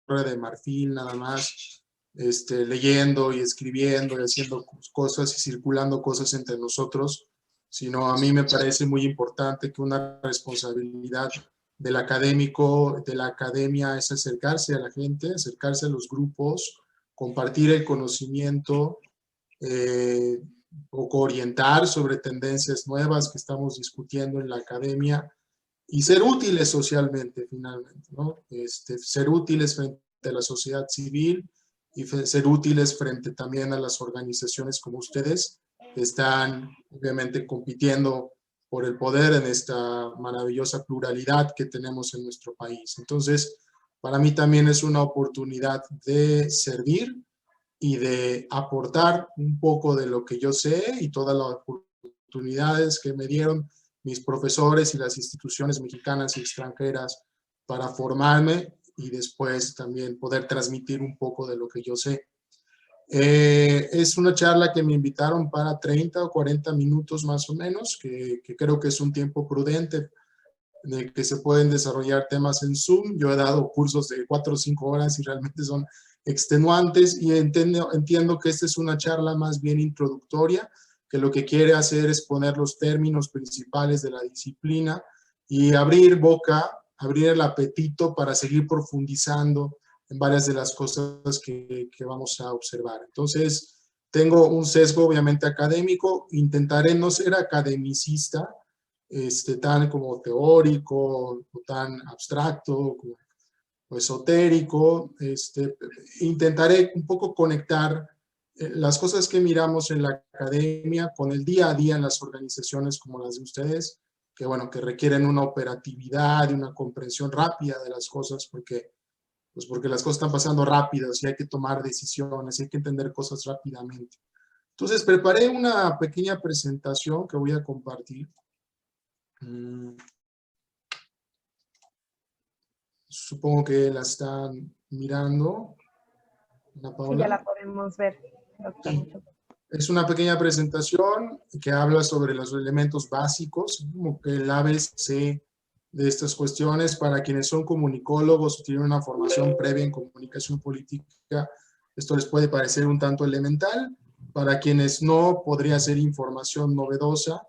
Torre de Marfil nada más, leyendo y escribiendo y haciendo cosas y circulando cosas entre nosotros, sino a mí me parece muy importante que una responsabilidad del académico, de la academia, es acercarse a la gente, acercarse a los grupos, compartir el conocimiento, o orientar sobre tendencias nuevas que estamos discutiendo en la academia y ser útiles socialmente, finalmente, ¿no? Ser útiles frente a la sociedad civil y ser útiles frente también a las organizaciones como ustedes, que están obviamente compitiendo por el poder en esta maravillosa pluralidad que tenemos en nuestro país. Entonces, para mí también es una oportunidad de servir y de aportar un poco de lo que yo sé y todas las oportunidades que me dieron mis profesores y las instituciones mexicanas y extranjeras para formarme y después también poder transmitir un poco de lo que yo sé. Es una charla que me invitaron para 30 o 40 minutos más o menos, que creo que es un tiempo prudente de que se pueden desarrollar temas en Zoom. Yo he dado cursos de 4 o 5 horas y realmente son extenuantes y entiendo que esta es una charla más bien introductoria, que lo que quiere hacer es poner los términos principales de la disciplina y abrir boca, abrir el apetito para seguir profundizando en varias de las cosas que vamos a observar. Entonces, tengo un sesgo obviamente académico, intentaré no ser academicista, tan como teórico o tan abstracto o esotérico. Intentaré un poco conectar las cosas que miramos en la academia con el día a día en las organizaciones como las de ustedes, que bueno, que requieren una operatividad y una comprensión rápida de las cosas, porque las cosas están pasando rápidas y hay que tomar decisiones, hay que entender cosas rápidamente. Entonces, preparé una pequeña presentación que voy a compartir. Supongo que la están mirando, Ana Paula. Sí, ya la podemos ver, doctor. Sí. Es una pequeña presentación que habla sobre los elementos básicos, como que el ABC de estas cuestiones. Para quienes son comunicólogos o tienen una formación previa en comunicación política, esto les puede parecer un tanto elemental. Para quienes no, podría ser información novedosa,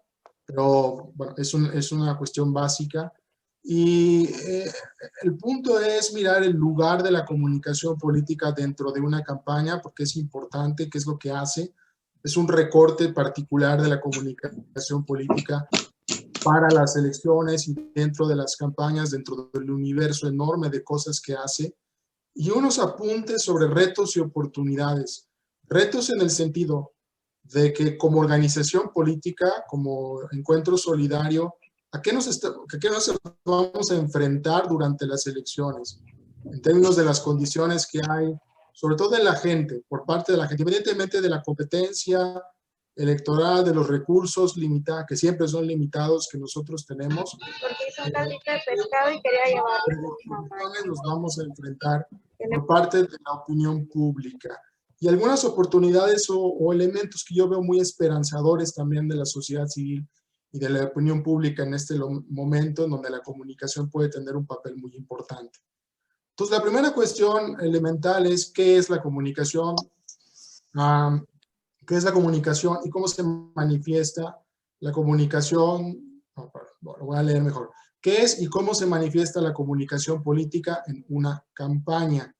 pero bueno, es una cuestión básica. Y el punto es mirar el lugar de la comunicación política dentro de una campaña, porque es importante, qué es lo que hace. Es un recorte particular de la comunicación política para las elecciones y dentro de las campañas, dentro del universo enorme de cosas que hace, y unos apuntes sobre retos y oportunidades. Retos en el sentido de que como organización política, como encuentro solidario, ¿a qué nos vamos a enfrentar durante las elecciones? En términos de las condiciones que hay, sobre todo de la gente, por parte de la gente, independientemente de la competencia electoral, de los recursos limitados, que siempre son limitados, que nosotros tenemos. Porque hizo un caldito de pescado y quería llevarlo. Nos vamos a enfrentar por parte de la opinión pública. Y algunas oportunidades o elementos que yo veo muy esperanzadores también de la sociedad civil y de la opinión pública en este momento en donde la comunicación puede tener un papel muy importante. Entonces, la primera cuestión elemental es ¿qué es la comunicación? ¿Qué es la comunicación y cómo se manifiesta la comunicación? Lo voy a leer mejor. ¿Qué es y cómo se manifiesta la comunicación política en una campaña?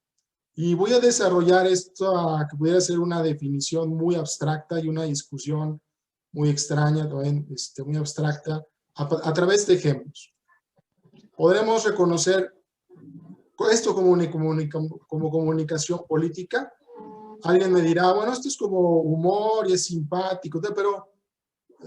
Y voy a desarrollar esto que pudiera ser una definición muy abstracta y una discusión muy extraña, también, muy abstracta, a través de ejemplos. Podremos reconocer esto como comunicación política. Alguien me dirá, bueno, esto es como humor y es simpático, pero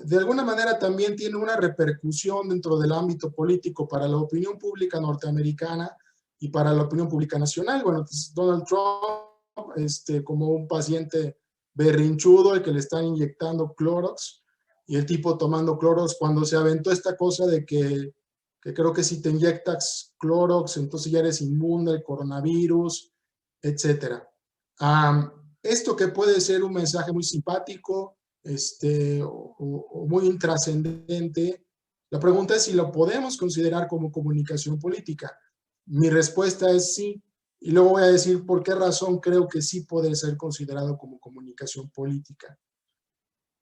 de alguna manera también tiene una repercusión dentro del ámbito político para la opinión pública norteamericana y para la opinión pública nacional. Bueno, pues Donald Trump, como un paciente berrinchudo al que le están inyectando Clorox, y el tipo tomando Clorox cuando se aventó esta cosa de que creo que si te inyectas Clorox, entonces ya eres inmune al coronavirus, etc. Esto que puede ser un mensaje muy simpático, o muy intrascendente, la pregunta es si lo podemos considerar como comunicación política. Mi respuesta es sí, Y luego voy a decir por qué razón creo que sí puede ser considerado como comunicación política.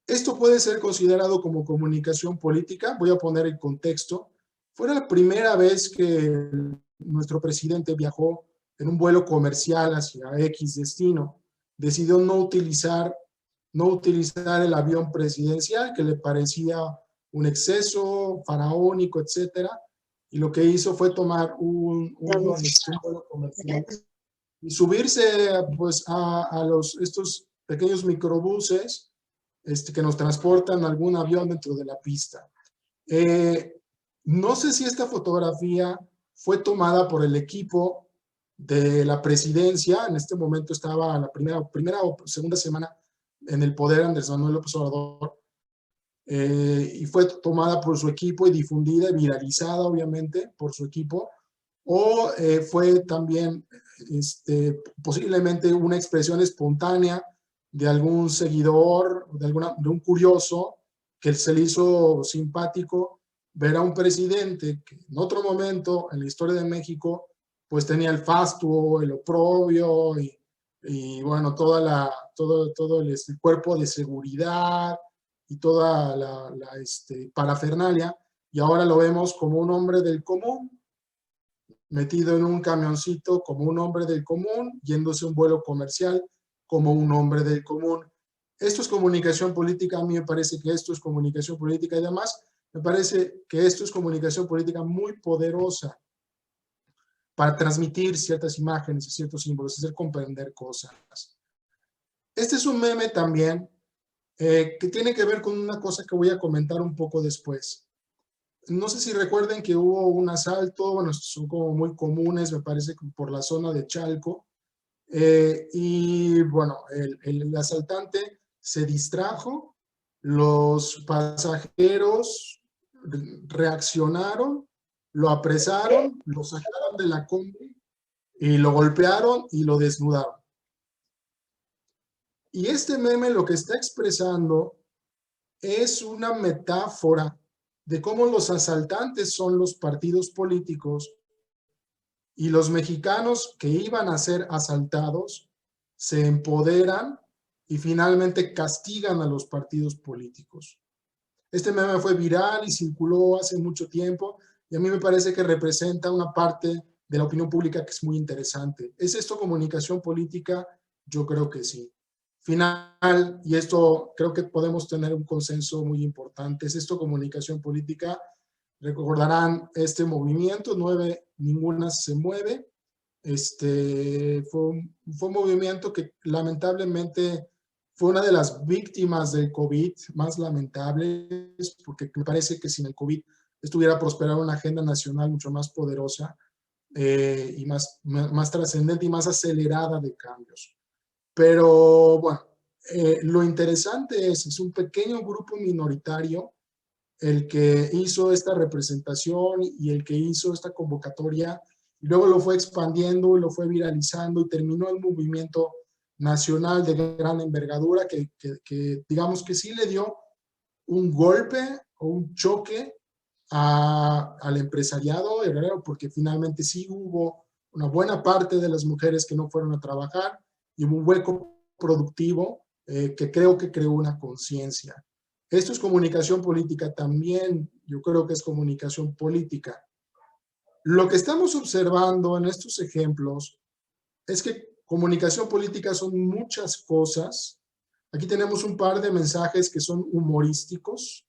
Esto puede ser considerado como comunicación política, voy a poner el contexto. Fue la primera vez que nuestro presidente viajó en un vuelo comercial hacia X destino. Decidió no utilizar el avión presidencial, que le parecía un exceso faraónico, etcétera, y lo que hizo fue tomar un vuelo comercial y subirse pues estos pequeños microbuses que nos transportan a algún avión dentro de la pista. No sé si esta fotografía fue tomada por el equipo de la presidencia. En este momento estaba la primera o segunda semana en el poder Andrés Manuel López Obrador, y fue tomada por su equipo y difundida y viralizada, obviamente, por su equipo, o fue también posiblemente una expresión espontánea de algún seguidor, de un curioso, que se le hizo simpático ver a un presidente que en otro momento en la historia de México pues tenía el fastuo, el oprobio y bueno, todo el cuerpo de seguridad y toda la parafernalia, y ahora lo vemos como un hombre del común, metido en un camioncito como un hombre del común, yéndose a un vuelo comercial como un hombre del común. Esto es comunicación política. A mí me parece que esto es comunicación política, y además me parece que esto es comunicación política muy poderosa para transmitir ciertas imágenes y ciertos símbolos, hacer comprender cosas. Este es un meme también que tiene que ver con una cosa que voy a comentar un poco después. No sé si recuerden que hubo un asalto, bueno, son como muy comunes, me parece, por la zona de Chalco, y bueno, el asaltante se distrajo, los pasajeros reaccionaron, lo apresaron, lo sacaron de la combi y lo golpearon y lo desnudaron. Y este meme lo que está expresando es una metáfora de cómo los asaltantes son los partidos políticos y los mexicanos que iban a ser asaltados se empoderan y finalmente castigan a los partidos políticos. Este meme fue viral y circuló hace mucho tiempo, y a mí me parece que representa una parte de la opinión pública que es muy interesante. ¿Es esto comunicación política? Yo creo que sí. Final, y esto creo que podemos tener un consenso muy importante, ¿es esto comunicación política? Recordarán este movimiento, 9 Ninguna se mueve. Fue un movimiento que lamentablemente fue una de las víctimas del COVID más lamentables, porque me parece que sin el COVID estuviera prosperando una agenda nacional mucho más poderosa, y más trascendente y más acelerada de cambios. Pero bueno, lo interesante es un pequeño grupo minoritario el que hizo esta representación y el que hizo esta convocatoria, y luego lo fue expandiendo y lo fue viralizando y terminó el movimiento nacional de gran envergadura que digamos que sí le dio un golpe o un choque al empresariado, porque finalmente sí hubo una buena parte de las mujeres que no fueron a trabajar y hubo un hueco productivo que creo que creó una conciencia. Esto es comunicación política también, yo creo que es comunicación política. Lo que estamos observando en estos ejemplos es que comunicación política son muchas cosas. Aquí tenemos un par de mensajes que son humorísticos.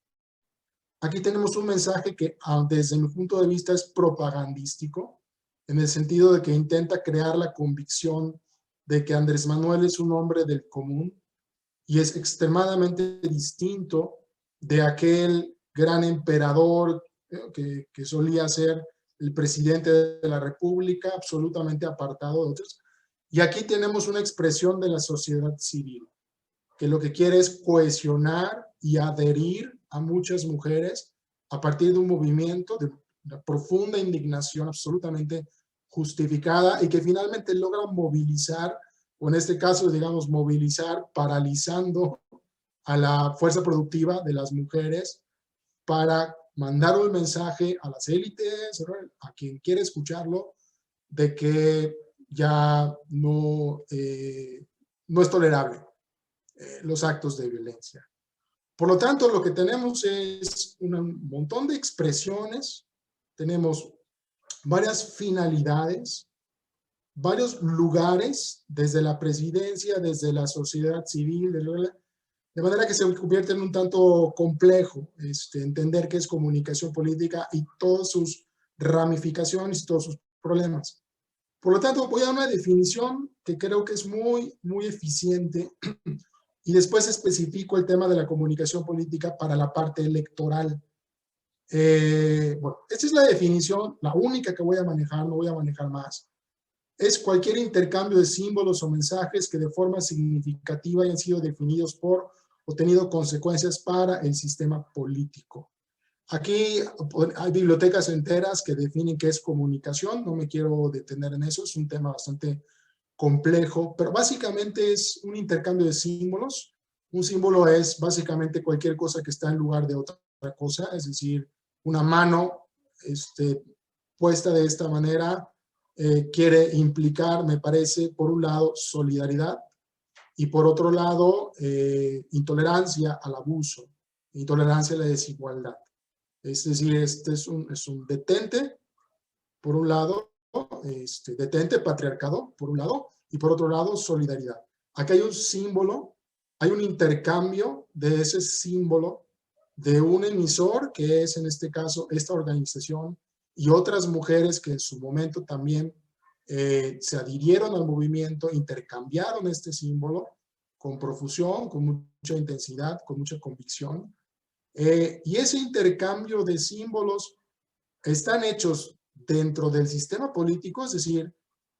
Aquí tenemos un mensaje que desde mi punto de vista es propagandístico, en el sentido de que intenta crear la convicción de que Andrés Manuel es un hombre del común y es extremadamente distinto de aquel gran emperador que solía ser el presidente de la República, absolutamente apartado de otros. Y aquí tenemos una expresión de la sociedad civil, que lo que quiere es cohesionar y adherir a muchas mujeres a partir de un movimiento de una profunda indignación absolutamente justificada y que finalmente logra movilizar, o en este caso, digamos, movilizar paralizando a la fuerza productiva de las mujeres para mandar un mensaje a las élites, a quien quiere escucharlo, de que ya no, no es tolerable los actos de violencia. Por lo tanto, lo que tenemos es un montón de expresiones, tenemos varias finalidades, varios lugares, desde la presidencia, desde la sociedad civil, de manera que se convierte en un tanto complejo entender qué es comunicación política y todas sus ramificaciones y todos sus problemas. Por lo tanto, voy a dar una definición que creo que es muy, muy eficiente y después especifico el tema de la comunicación política para la parte electoral. Bueno, esta es la definición, la única que voy a manejar, no voy a manejar más. Es cualquier intercambio de símbolos o mensajes que de forma significativa hayan sido definidos por o tenido consecuencias para el sistema político. Aquí hay bibliotecas enteras que definen qué es comunicación, no me quiero detener en eso, es un tema bastante complejo, pero básicamente es un intercambio de símbolos. Un símbolo es básicamente cualquier cosa que está en lugar de otra cosa, es decir, una mano puesta de esta manera quiere implicar, me parece, por un lado, solidaridad y por otro lado, intolerancia al abuso, intolerancia a la desigualdad. Es decir, este es un detente, por un lado, detente, patriarcado, por un lado, y por otro lado, solidaridad. Aquí hay un símbolo, hay un intercambio de ese símbolo de un emisor, que es en este caso esta organización, y otras mujeres que en su momento también se adhirieron al movimiento, intercambiaron este símbolo con profusión, con mucha intensidad, con mucha convicción. Y ese intercambio de símbolos están hechos dentro del sistema político, es decir,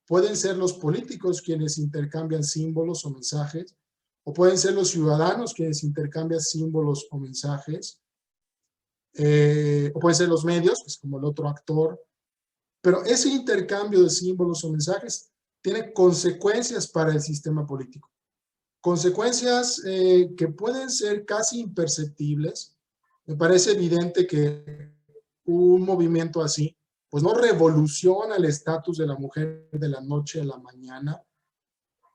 pueden ser los políticos quienes intercambian símbolos o mensajes, o pueden ser los ciudadanos quienes intercambian símbolos o mensajes, o pueden ser los medios, pues como el otro actor, pero ese intercambio de símbolos o mensajes tiene consecuencias para el sistema político. Consecuencias que pueden ser casi imperceptibles. Me parece evidente que un movimiento así, pues no revoluciona el estatus de la mujer de la noche a la mañana,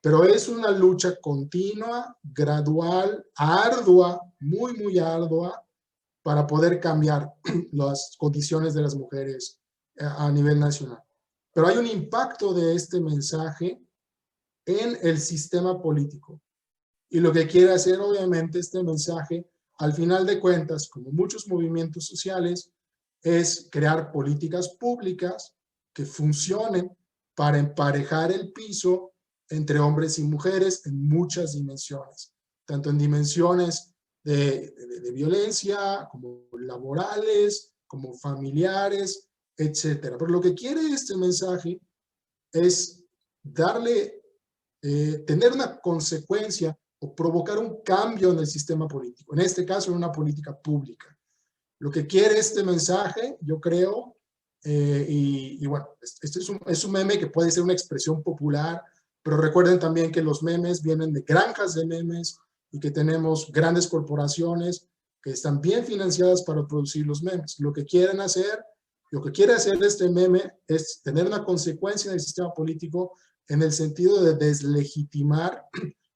pero es una lucha continua, gradual, ardua, muy, muy ardua, para poder cambiar las condiciones de las mujeres a nivel nacional. Pero hay un impacto de este mensaje en el sistema político. Y lo que quiere hacer, obviamente, este mensaje, al final de cuentas, como muchos movimientos sociales, es crear políticas públicas que funcionen para emparejar el piso entre hombres y mujeres en muchas dimensiones, tanto en dimensiones de violencia, como laborales, como familiares, etcétera. Pero lo que quiere este mensaje es darle, tener una consecuencia o provocar un cambio en el sistema político, en este caso en una política pública. Lo que quiere este mensaje, yo creo, y bueno, este es un meme que puede ser una expresión popular, pero recuerden también que los memes vienen de granjas de memes y que tenemos grandes corporaciones que están bien financiadas para producir los memes. Lo que quieren hacer, lo que quiere hacer este meme es tener una consecuencia en el sistema político en el sentido de deslegitimar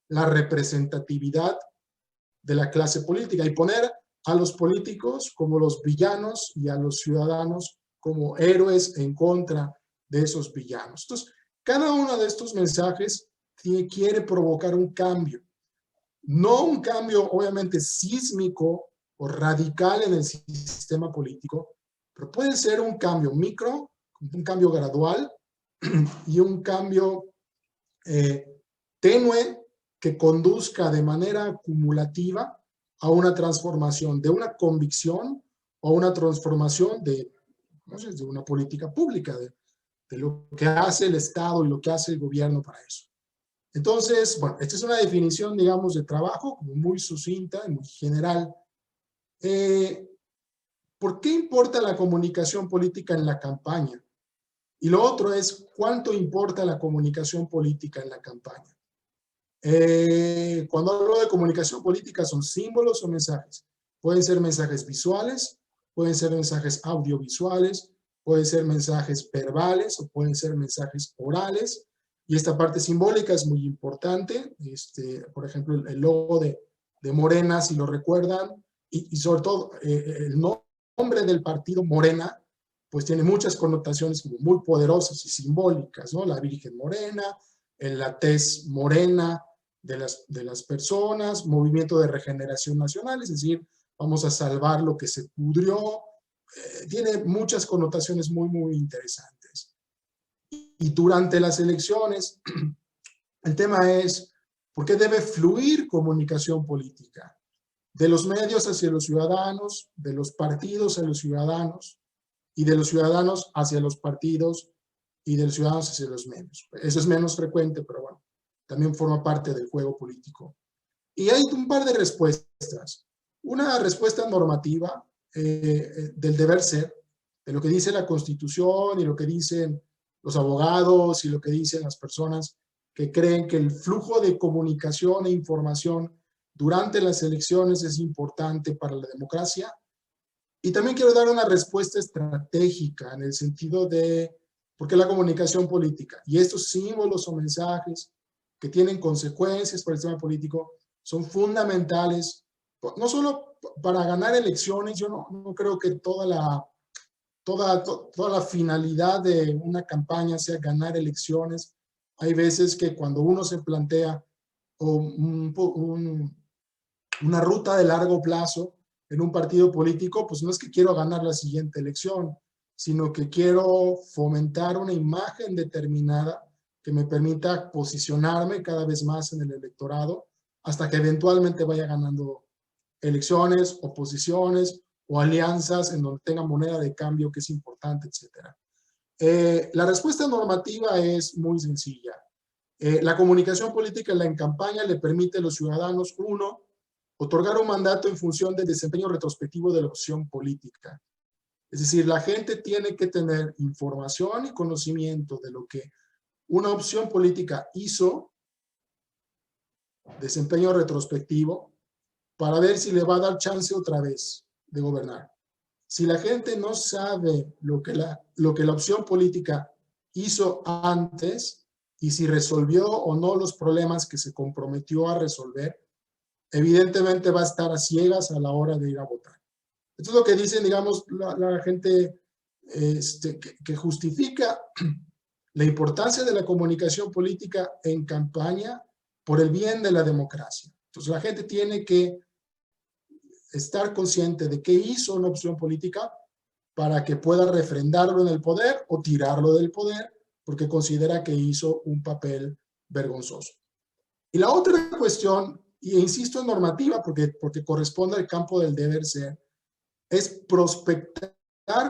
la representatividad de la clase política y poner a los políticos como los villanos y a los ciudadanos como héroes en contra de esos villanos. Entonces, cada uno de estos mensajes quiere provocar un cambio. No un cambio, obviamente, sísmico o radical en el sistema político, pero puede ser un cambio micro, un cambio gradual y un cambio tenue que conduzca de manera acumulativa a una transformación de una convicción o una transformación de, no sé, de una política pública, de lo que hace el Estado y lo que hace el gobierno para eso. Entonces, bueno, esta es una definición, digamos, de trabajo como muy sucinta, muy general. ¿Por qué importa la comunicación política en la campaña? Y lo otro es, ¿cuánto importa la comunicación política en la campaña? Cuando hablo de comunicación política, ¿son símbolos o mensajes? Pueden ser mensajes visuales, pueden ser mensajes audiovisuales, pueden ser mensajes verbales o pueden ser mensajes orales. Y esta parte simbólica es muy importante. Por ejemplo, el logo de Morena, si lo recuerdan, y sobre todo el nombre del partido Morena, pues tiene muchas connotaciones como muy poderosas y simbólicas, ¿no? La Virgen Morena, la tez morena de las personas, movimiento de regeneración nacional, es decir, vamos a salvar lo que se pudrió. Tiene muchas connotaciones muy, muy interesantes. Y durante las elecciones, el tema es, ¿por qué debe fluir comunicación política? De los medios hacia los ciudadanos, de los partidos a los ciudadanos, y de los ciudadanos hacia los partidos, y de los ciudadanos hacia los medios. Eso es menos frecuente, pero bueno, también forma parte del juego político. Y hay un par de respuestas. Una respuesta normativa del deber ser, de lo que dice la Constitución y lo que dicen los abogados y lo que dicen las personas que creen que el flujo de comunicación e información durante las elecciones es importante para la democracia. Y también quiero dar una respuesta estratégica en el sentido de por qué la comunicación política y estos símbolos o mensajes que tienen consecuencias para el sistema político son fundamentales, no solo para ganar elecciones. Yo no creo que toda la finalidad de una campaña sea ganar elecciones. Hay veces que cuando uno se plantea una ruta de largo plazo en un partido político, pues no es que quiero ganar la siguiente elección, sino que quiero fomentar una imagen determinada que me permita posicionarme cada vez más en el electorado hasta que eventualmente vaya ganando elecciones, oposiciones o alianzas en donde tenga moneda de cambio, que es importante, etc. La respuesta normativa es muy sencilla. La comunicación política en campaña le permite a los ciudadanos, uno, otorgar un mandato en función del desempeño retrospectivo de la opción política. Es decir, la gente tiene que tener información y conocimiento de lo que una opción política hizo, desempeño retrospectivo, para ver si le va a dar chance otra vez de gobernar. Si la gente no sabe lo que la opción política hizo antes y si resolvió o no los problemas que se comprometió a resolver, evidentemente va a estar a ciegas a la hora de ir a votar. Esto es lo que dicen, digamos, la gente que justifica la importancia de la comunicación política en campaña por el bien de la democracia. Entonces la gente tiene que estar consciente de qué hizo una opción política para que pueda refrendarlo en el poder o tirarlo del poder porque considera que hizo un papel vergonzoso. Y la otra cuestión, y insisto en normativa porque corresponde al campo del deber ser, es prospectar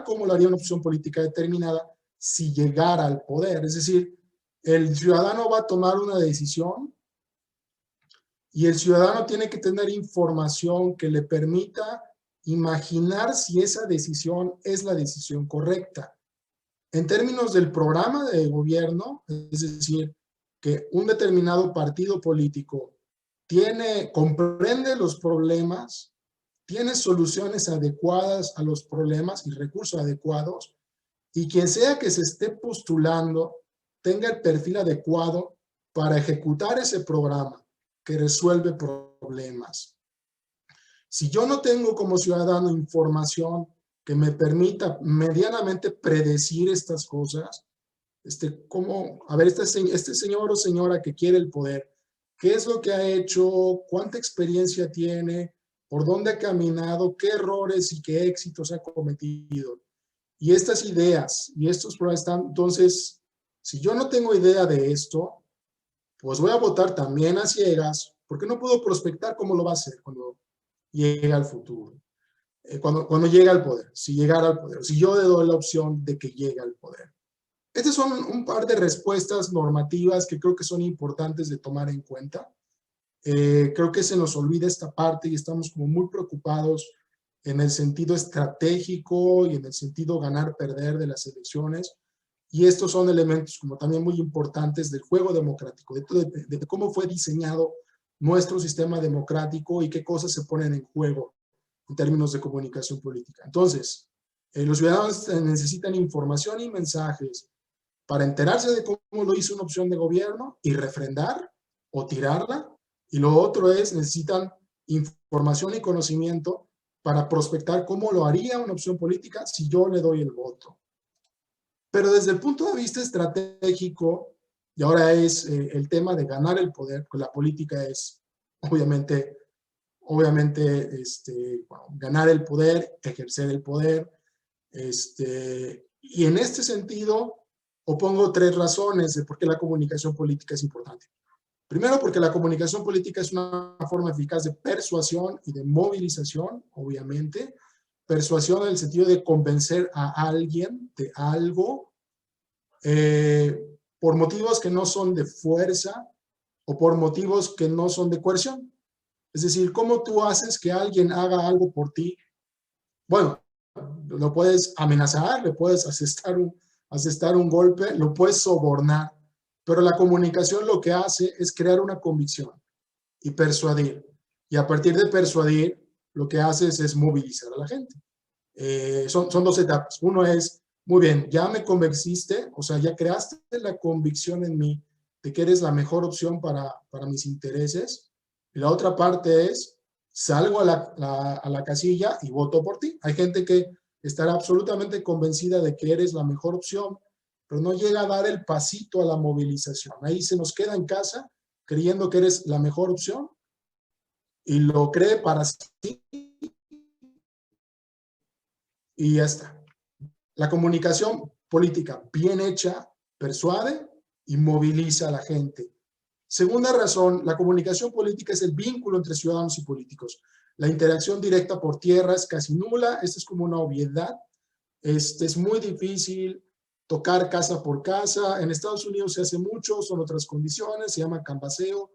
cómo lo haría una opción política determinada si llegara al poder. Es decir, el ciudadano va a tomar una decisión y el ciudadano tiene que tener información que le permita imaginar si esa decisión es la decisión correcta. En términos del programa de gobierno, es decir, que un determinado partido político comprende los problemas, tiene soluciones adecuadas a los problemas y recursos adecuados, y quien sea que se esté postulando tenga el perfil adecuado para ejecutar ese programa que resuelve problemas. Si yo no tengo como ciudadano información que me permita medianamente predecir estas cosas, a ver, este señor o señora que quiere el poder, ¿qué es lo que ha hecho? ¿Cuánta experiencia tiene? ¿Por dónde ha caminado? ¿Qué errores y qué éxitos ha cometido? Y estas ideas y estos problemas están, entonces, si yo no tengo idea de esto, pues voy a votar también a ciegas, porque no puedo prospectar cómo lo va a hacer cuando llegue al futuro, cuando llegue al poder, si llegara al poder, si yo le doy la opción de que llegue al poder. Estas son un par de respuestas normativas que creo que son importantes de tomar en cuenta. Creo que se nos olvida esta parte y estamos como muy preocupados en el sentido estratégico y en el sentido ganar-perder de las elecciones. Y estos son elementos como también muy importantes del juego democrático, de cómo fue diseñado nuestro sistema democrático y qué cosas se ponen en juego en términos de comunicación política. Entonces, los ciudadanos necesitan información y mensajes para enterarse de cómo lo hizo una opción de gobierno y refrendar o tirarla. Y lo otro es, necesitan información y conocimiento para prospectar cómo lo haría una opción política si yo le doy el voto. Pero desde el punto de vista estratégico, y ahora es el tema de ganar el poder, pues la política es obviamente bueno, ganar el poder, ejercer el poder. Y en este sentido, opongo 3 razones de por qué la comunicación política es importante. Primero, porque la comunicación política es una forma eficaz de persuasión y de movilización, obviamente. Persuasión en el sentido de convencer a alguien de algo por motivos que no son de fuerza o por motivos que no son de coerción. Es decir, ¿cómo tú haces que alguien haga algo por ti? Bueno, lo puedes amenazar, le puedes asestar un golpe, lo puedes sobornar, pero la comunicación lo que hace es crear una convicción y persuadir. Y a partir de persuadir, lo que haces es movilizar a la gente. Son 2 etapas. Uno es, muy bien, ya me convenciste, o sea, ya creaste la convicción en mí de que eres la mejor opción para mis intereses. Y la otra parte es, salgo a la casilla y voto por ti. Hay gente que estará absolutamente convencida de que eres la mejor opción, pero no llega a dar el pasito a la movilización. Ahí se nos queda en casa creyendo que eres la mejor opción y lo cree para sí y ya está. La comunicación política bien hecha persuade y moviliza a la gente. Segunda razón, la comunicación política es el vínculo entre ciudadanos y políticos. La interacción directa por tierra es casi nula. Esta es como una obviedad. Es muy difícil tocar casa por casa. En Estados Unidos se hace mucho, son otras condiciones, se llama canvasseo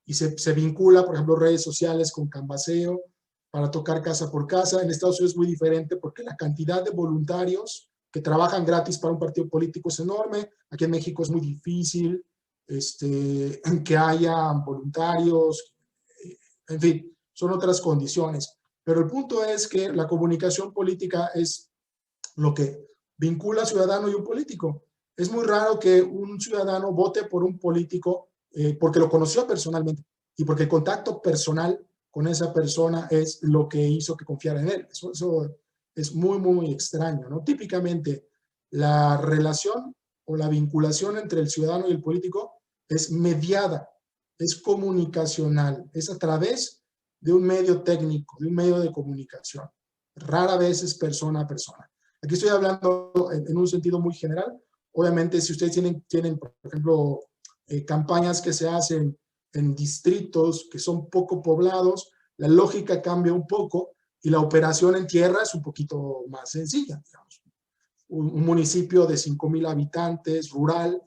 y se vincula, por ejemplo, redes sociales con canvasseo para tocar casa por casa. En Estados Unidos es muy diferente porque la cantidad de voluntarios que trabajan gratis para un partido político es enorme. Aquí en México es muy difícil que haya voluntarios, en fin, son otras condiciones. Pero el punto es que la comunicación política es lo que vincula a ciudadano y un político. Es muy raro que un ciudadano vote por un político porque lo conoció personalmente y porque el contacto personal con esa persona es lo que hizo que confiara en él. Eso es muy, muy extraño, ¿no? Típicamente, la relación o la vinculación entre el ciudadano y el político es mediada, es comunicacional, es a través de un medio técnico, de un medio de comunicación. Rara vez es persona a persona. Aquí estoy hablando en un sentido muy general. Obviamente, si ustedes tienen por ejemplo, campañas que se hacen en distritos que son poco poblados, la lógica cambia un poco y la operación en tierra es un poquito más sencilla, digamos. Un municipio de 5,000 habitantes, rural,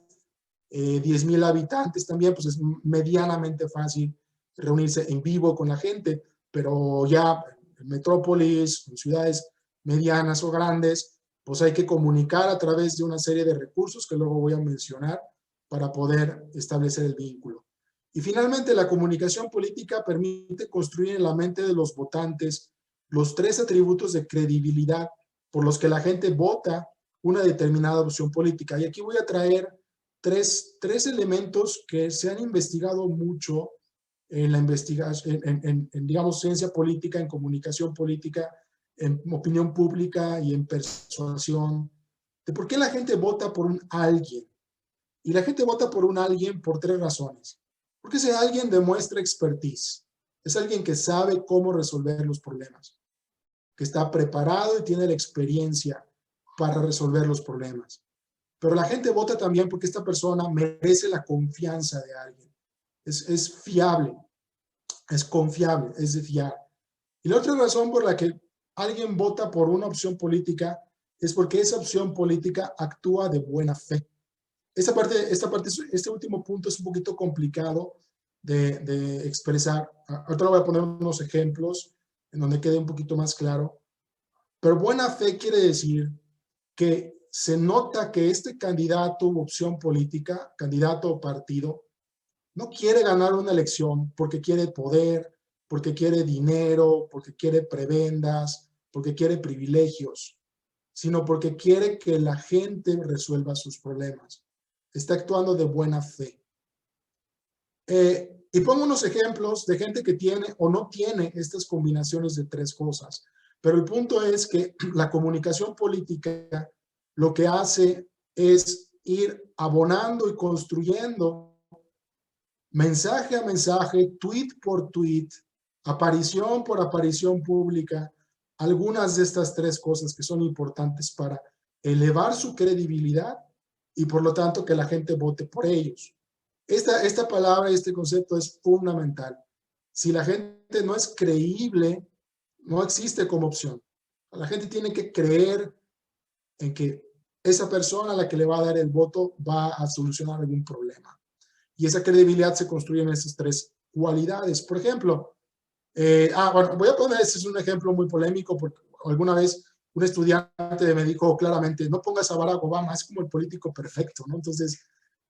10,000 habitantes también, pues es medianamente fácil reunirse en vivo con la gente, pero ya en metrópolis, en ciudades medianas o grandes, pues hay que comunicar a través de una serie de recursos que luego voy a mencionar para poder establecer el vínculo. Y finalmente, la comunicación política permite construir en la mente de los votantes los 3 atributos de credibilidad por los que la gente vota una determinada opción política. Y aquí voy a traer tres elementos que se han investigado mucho en la investigación, digamos, ciencia política, en comunicación política, en opinión pública y en persuasión, de por qué la gente vota por un alguien. Y la gente vota por un alguien por 3 razones. Porque ese alguien demuestra expertise. Es alguien que sabe cómo resolver los problemas, que está preparado y tiene la experiencia para resolver los problemas. Pero la gente vota también porque esta persona merece la confianza de alguien. Es fiable, es confiable, es de fiar. Y la otra razón por la que alguien vota por una opción política es porque esa opción política actúa de buena fe. Este último punto es un poquito complicado de expresar. Ahora voy a poner unos ejemplos en donde quede un poquito más claro. Pero buena fe quiere decir que se nota que este candidato u opción política, candidato o partido, no quiere ganar una elección porque quiere poder, porque quiere dinero, porque quiere prebendas, porque quiere privilegios, sino porque quiere que la gente resuelva sus problemas. está actuando de buena fe. Y pongo unos ejemplos de gente que tiene o no tiene estas combinaciones de tres cosas. Pero el punto es que la comunicación política lo que hace es ir abonando y construyendo mensaje a mensaje, tweet por tweet, aparición por aparición pública, algunas de estas tres cosas que son importantes para elevar su credibilidad y por lo tanto que la gente vote por ellos. Esta palabra, este concepto es fundamental. Si la gente no es creíble, no existe como opción. La gente tiene que creer en que esa persona a la que le va a dar el voto va a solucionar algún problema. Y esa credibilidad se construye en esas tres cualidades. Por ejemplo, bueno, voy a poner, este es un ejemplo muy polémico, porque alguna vez un estudiante me dijo claramente, no pongas a Barack Obama, es como el político perfecto, ¿no? Entonces,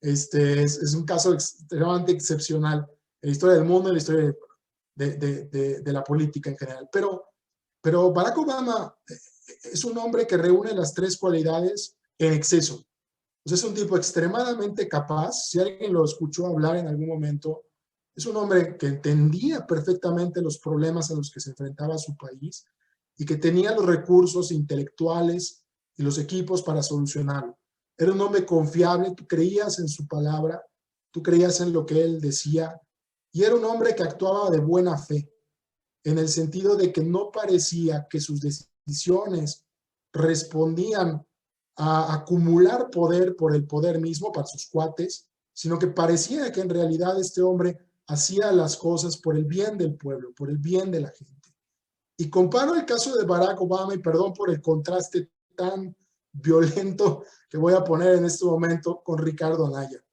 es un caso extremadamente excepcional en la historia del mundo y en la historia de la política en general. Pero Barack Obama es un hombre que reúne las tres cualidades en exceso. O sea, es un tipo extremadamente capaz. Si alguien lo escuchó hablar en algún momento, es un hombre que entendía perfectamente los problemas a los que se enfrentaba su país y que tenía los recursos intelectuales y los equipos para solucionarlo. Era un hombre confiable, tú creías en su palabra, tú creías en lo que él decía, y era un hombre que actuaba de buena fe, en el sentido de que no parecía que sus decisiones respondían a acumular poder por el poder mismo para sus cuates, sino que parecía que en realidad este hombre hacía las cosas por el bien del pueblo, por el bien de la gente. Y comparo el caso de Barack Obama, y perdón por el contraste tan violento que voy a poner en este momento, con Ricardo Anaya,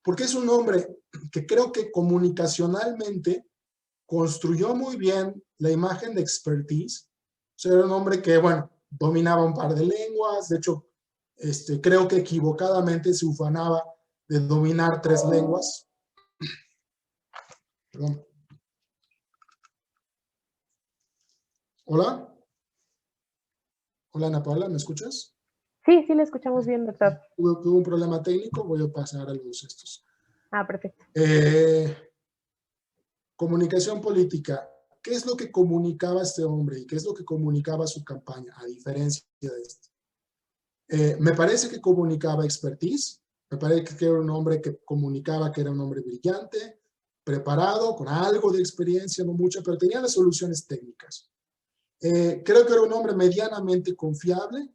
porque es un hombre que creo que comunicacionalmente construyó muy bien la imagen de expertise. O sea, era un hombre que, bueno, dominaba un par de lenguas. De hecho, creo que equivocadamente se ufanaba de dominar 3 lenguas. Perdón. Hola. Hola, Ana Paula, ¿me escuchas? Sí, sí, le escuchamos bien, doctor. Tuve un problema técnico, voy a pasar a los estos. Perfecto. Comunicación política. ¿Qué es lo que comunicaba este hombre y qué es lo que comunicaba su campaña, a diferencia de esto? Me parece que comunicaba expertise, me parece que era un hombre que comunicaba que era un hombre brillante, preparado, con algo de experiencia, no mucha, pero tenía las soluciones técnicas. Creo que era un hombre medianamente confiable,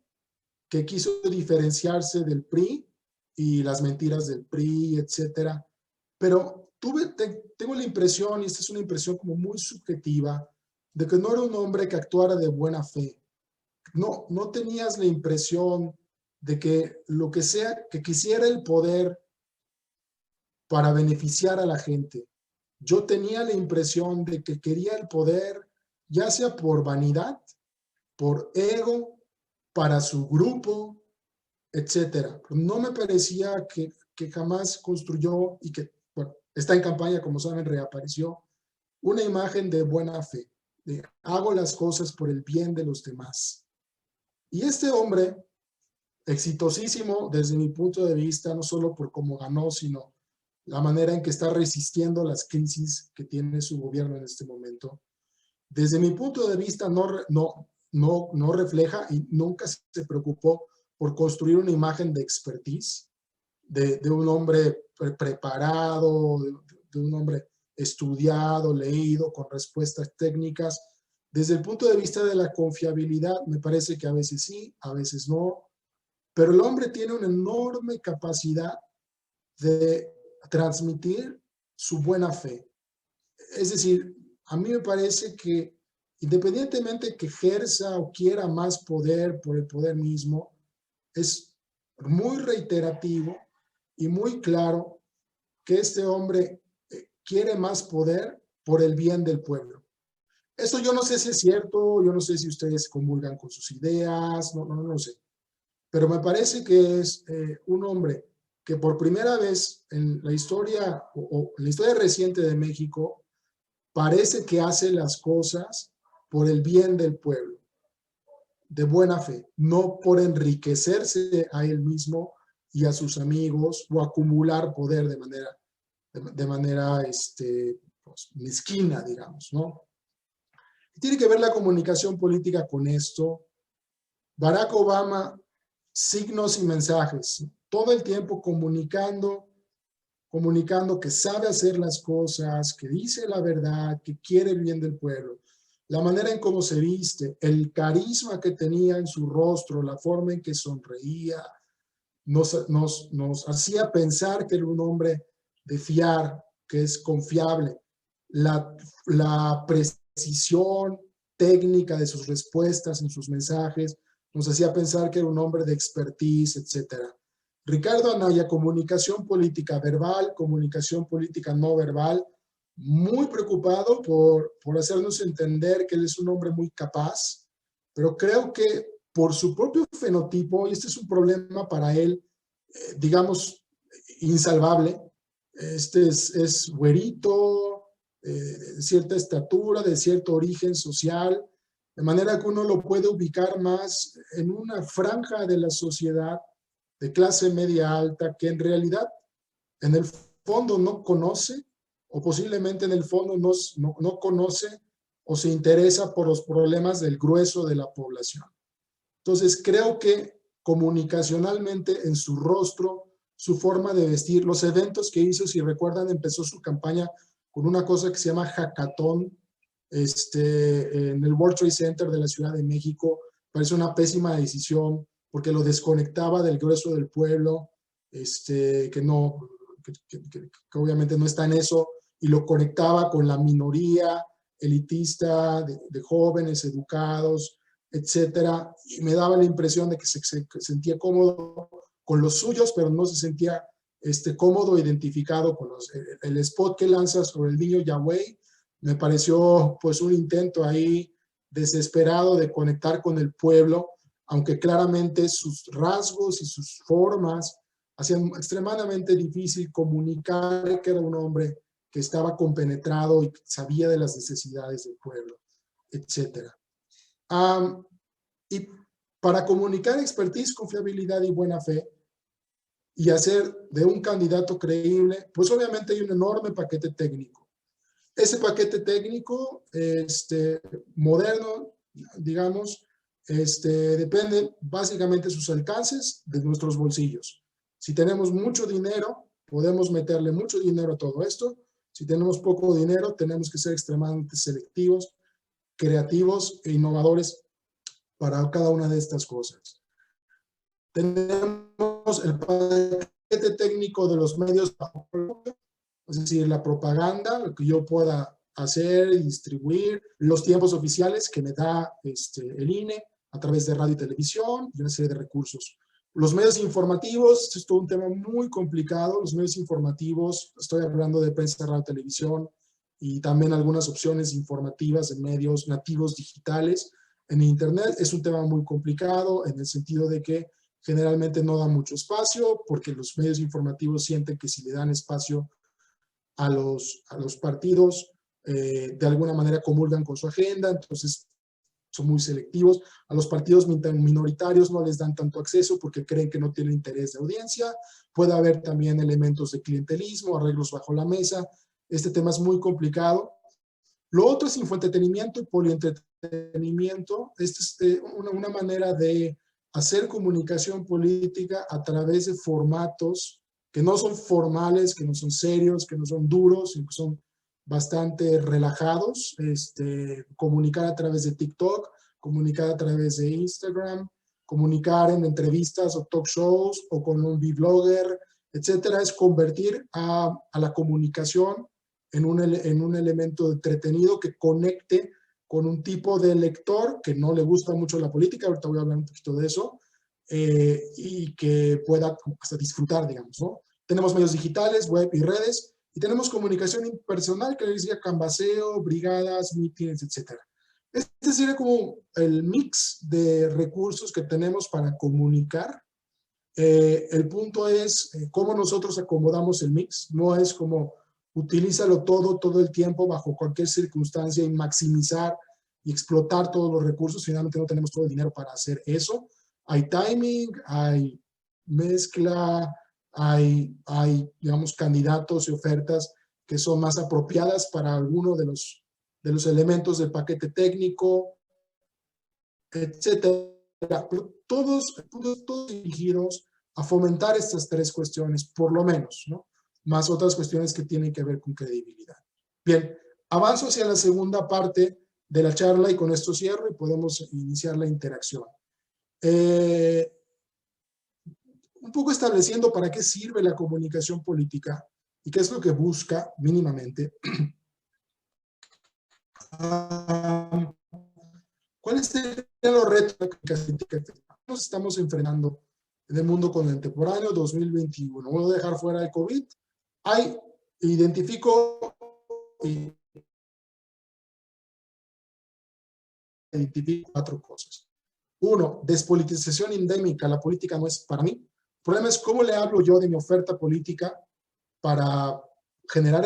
que quiso diferenciarse del PRI y las mentiras del PRI, etcétera. Pero tengo la impresión, y esta es una impresión como muy subjetiva, de que no era un hombre que actuara de buena fe. No tenías la impresión de que lo que sea, que quisiera el poder para beneficiar a la gente. Yo tenía la impresión de que quería el poder, ya sea por vanidad, por ego, para su grupo, etcétera. No me parecía que jamás construyó y que, bueno, está en campaña, como saben, reapareció, una imagen de buena fe, de hago las cosas por el bien de los demás. Y este hombre, exitosísimo desde mi punto de vista, no solo por cómo ganó, sino la manera en que está resistiendo las crisis que tiene su gobierno en este momento, desde mi punto de vista no refleja y nunca se preocupó por construir una imagen de expertise, de un hombre preparado, de un hombre estudiado, leído, con respuestas técnicas. Desde el punto de vista de la confiabilidad, me parece que a veces sí, a veces no, pero el hombre tiene una enorme capacidad de transmitir su buena fe. Es decir, a mí me parece que independientemente que ejerza o quiera más poder por el poder mismo, es muy reiterativo y muy claro que este hombre quiere más poder por el bien del pueblo. Esto yo no sé si es cierto, yo no sé si ustedes comulgan con sus ideas, no lo sé. Pero me parece que es un hombre que por primera vez en la historia o en la historia reciente de México parece que hace las cosas por el bien del pueblo, de buena fe, no por enriquecerse a él mismo, y a sus amigos o acumular poder de manera pues, mezquina, digamos, ¿no? Tiene que ver la comunicación política con esto. Barack Obama, signos y mensajes, todo el tiempo comunicando que sabe hacer las cosas, que dice la verdad, que quiere el bien del pueblo. La manera en cómo se viste, el carisma que tenía en su rostro, la forma en que sonreía, nos hacía pensar que era un hombre de fiar, que es confiable. La precisión técnica de sus respuestas en sus mensajes nos hacía pensar que era un hombre de expertise, etc. Ricardo Anaya, comunicación política verbal, comunicación política no verbal, muy preocupado por hacernos entender que él es un hombre muy capaz, pero creo que por su propio fenotipo, y este es un problema para él, digamos, insalvable, es güerito, de cierta estatura, de cierto origen social, de manera que uno lo puede ubicar más en una franja de la sociedad de clase media alta que en realidad en el fondo no conoce o posiblemente en el fondo no conoce o se interesa por los problemas del grueso de la población. Entonces creo que comunicacionalmente en su rostro, su forma de vestir, los eventos que hizo, si recuerdan, empezó su campaña con una cosa que se llama hackathon en el World Trade Center de la Ciudad de México. Parece una pésima decisión porque lo desconectaba del grueso del pueblo, que obviamente no está en eso, y lo conectaba con la minoría elitista de jóvenes educados, etcétera, y me daba la impresión de que se sentía cómodo con los suyos, pero no se sentía cómodo, identificado con el spot que lanza sobre el niño Yahweh. Me pareció pues un intento ahí desesperado de conectar con el pueblo, aunque claramente sus rasgos y sus formas hacían extremadamente difícil comunicar que era un hombre que estaba compenetrado y sabía de las necesidades del pueblo, etcétera. Y para comunicar expertise, confiabilidad y buena fe y hacer de un candidato creíble, pues obviamente hay un enorme paquete técnico. Ese paquete técnico moderno, digamos, depende básicamente de sus alcances de nuestros bolsillos. Si tenemos mucho dinero, podemos meterle mucho dinero a todo esto. Si tenemos poco dinero, tenemos que ser extremadamente selectivos, creativos e innovadores para cada una de estas cosas. Tenemos el paquete técnico de los medios, es decir, la propaganda, lo que yo pueda hacer y distribuir, los tiempos oficiales que me da el INE a través de radio y televisión y una serie de recursos. Los medios informativos, esto es todo un tema muy complicado. Los medios informativos, estoy hablando de prensa, radio, televisión y también algunas opciones informativas en medios nativos digitales. En Internet es un tema muy complicado en el sentido de que generalmente no da mucho espacio porque los medios informativos sienten que si le dan espacio a los partidos, de alguna manera comulgan con su agenda, entonces son muy selectivos. A los partidos minoritarios no les dan tanto acceso porque creen que no tienen interés de audiencia. Puede haber también elementos de clientelismo, arreglos bajo la mesa. Este tema es muy complicado. Lo otro es infoentretenimiento y polientretenimiento. Esta es una manera de hacer comunicación política a través de formatos que no son formales, que no son serios, que no son duros, sino que son bastante relajados. Comunicar a través de TikTok, comunicar a través de Instagram, comunicar en entrevistas o talk shows o con un blogger, etcétera, es convertir a la comunicación en un elemento entretenido que conecte con un tipo de lector que no le gusta mucho la política, ahorita voy a hablar un poquito de eso, y que pueda hasta disfrutar, digamos, ¿no? Tenemos medios digitales, web y redes, y tenemos comunicación impersonal, que les decía canvaseo, brigadas, mítines, etc. Este sería como el mix de recursos que tenemos para comunicar. El punto es cómo nosotros acomodamos el mix, no es como utilízalo todo el tiempo, bajo cualquier circunstancia y maximizar y explotar todos los recursos. Finalmente no tenemos todo el dinero para hacer eso. Hay timing, hay mezcla, hay, digamos, candidatos y ofertas que son más apropiadas para alguno de los elementos del paquete técnico, etcétera. Pero todos dirigidos a fomentar estas tres cuestiones, por lo menos, ¿no? Más otras cuestiones que tienen que ver con credibilidad. Bien, avanzo hacia la segunda parte de la charla y con esto cierro y podemos iniciar la interacción. Un poco estableciendo para qué sirve la comunicación política y qué es lo que busca mínimamente. ¿Cuáles serían los retos de la comunicación política? Nos estamos enfrentando en el mundo contemporáneo 2021. Voy a dejar fuera el COVID. Identifico cuatro cosas. Uno, despolitización endémica. La política no es para mí. El problema es cómo le hablo yo de mi oferta política para generar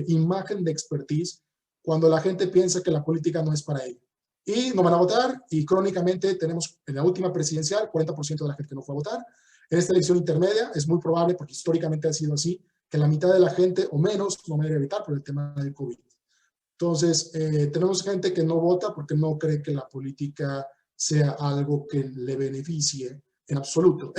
imagen de expertise cuando la gente piensa que la política no es para ellos. Y no van a votar, y crónicamente tenemos en la última presidencial 40% de la gente que no fue a votar. En esta elección intermedia es muy probable, porque históricamente ha sido así, que la mitad de la gente o menos no va a ir a votar por el tema del COVID. Entonces, tenemos gente que no vota porque no cree que la política sea algo que le beneficie en absoluto.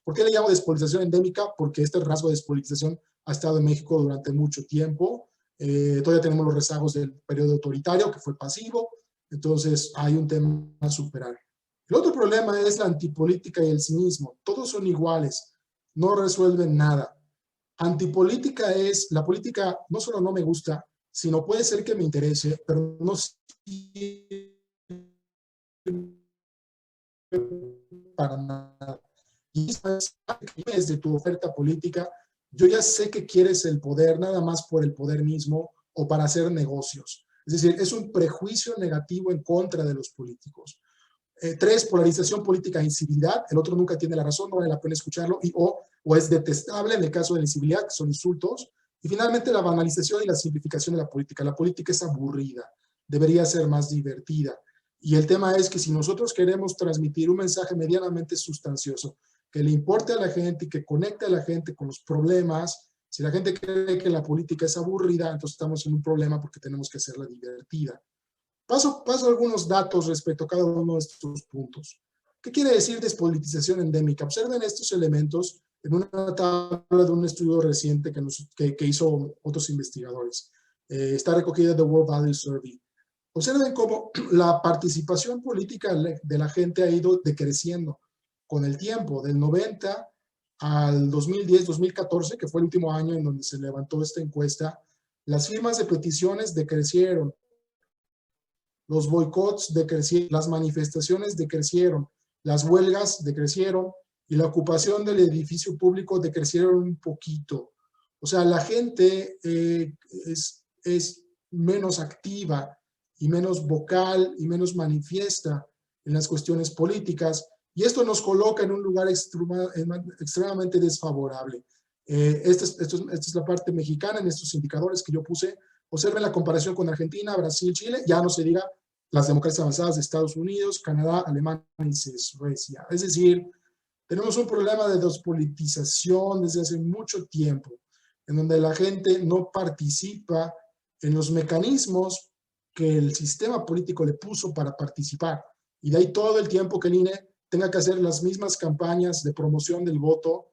¿Por qué le llamo despolitización endémica? Porque este rasgo de despolitización ha estado en México durante mucho tiempo. Todavía tenemos los rezagos del periodo autoritario, que fue pasivo. Entonces, hay un tema a superar. El otro problema es la antipolítica y el cinismo. Todos son iguales, no resuelven nada. Antipolítica es, la política no solo no me gusta, sino puede ser que me interese, pero no para nada. Y desde tu oferta política, yo ya sé que quieres el poder nada más por el poder mismo o para hacer negocios. Es decir, es un prejuicio negativo en contra de los políticos. Tres, polarización política e incivilidad. El otro nunca tiene la razón, no vale la pena escucharlo. O es detestable en el caso de la incivilidad, que son insultos. Y finalmente, la banalización y la simplificación de la política. La política es aburrida, debería ser más divertida. Y el tema es que si nosotros queremos transmitir un mensaje medianamente sustancioso, que le importe a la gente y que conecte a la gente con los problemas, si la gente cree que la política es aburrida, entonces estamos en un problema porque tenemos que hacerla divertida. Paso algunos datos respecto a cada uno de estos puntos. ¿Qué quiere decir despolitización endémica? Observen estos elementos en una tabla de un estudio reciente que hizo otros investigadores. Está recogida de World Value Survey. Observen cómo la participación política de la gente ha ido decreciendo con el tiempo, del 90 al 2010, 2014, que fue el último año en donde se levantó esta encuesta. Las firmas de peticiones decrecieron, los boicots decrecieron, las manifestaciones decrecieron, las huelgas decrecieron y la ocupación del edificio público decrecieron un poquito. O sea, la gente es menos activa y menos vocal y menos manifiesta en las cuestiones políticas, y esto nos coloca en un lugar extremadamente desfavorable. Esta es la parte mexicana en estos indicadores que yo puse. Observen la comparación con Argentina, Brasil, Chile, ya no se diga las democracias avanzadas de Estados Unidos, Canadá, Alemania y Suecia. Es decir, tenemos un problema de despolitización desde hace mucho tiempo, en donde la gente no participa en los mecanismos que el sistema político le puso para participar. Y de ahí todo el tiempo que el INE tenga que hacer las mismas campañas de promoción del voto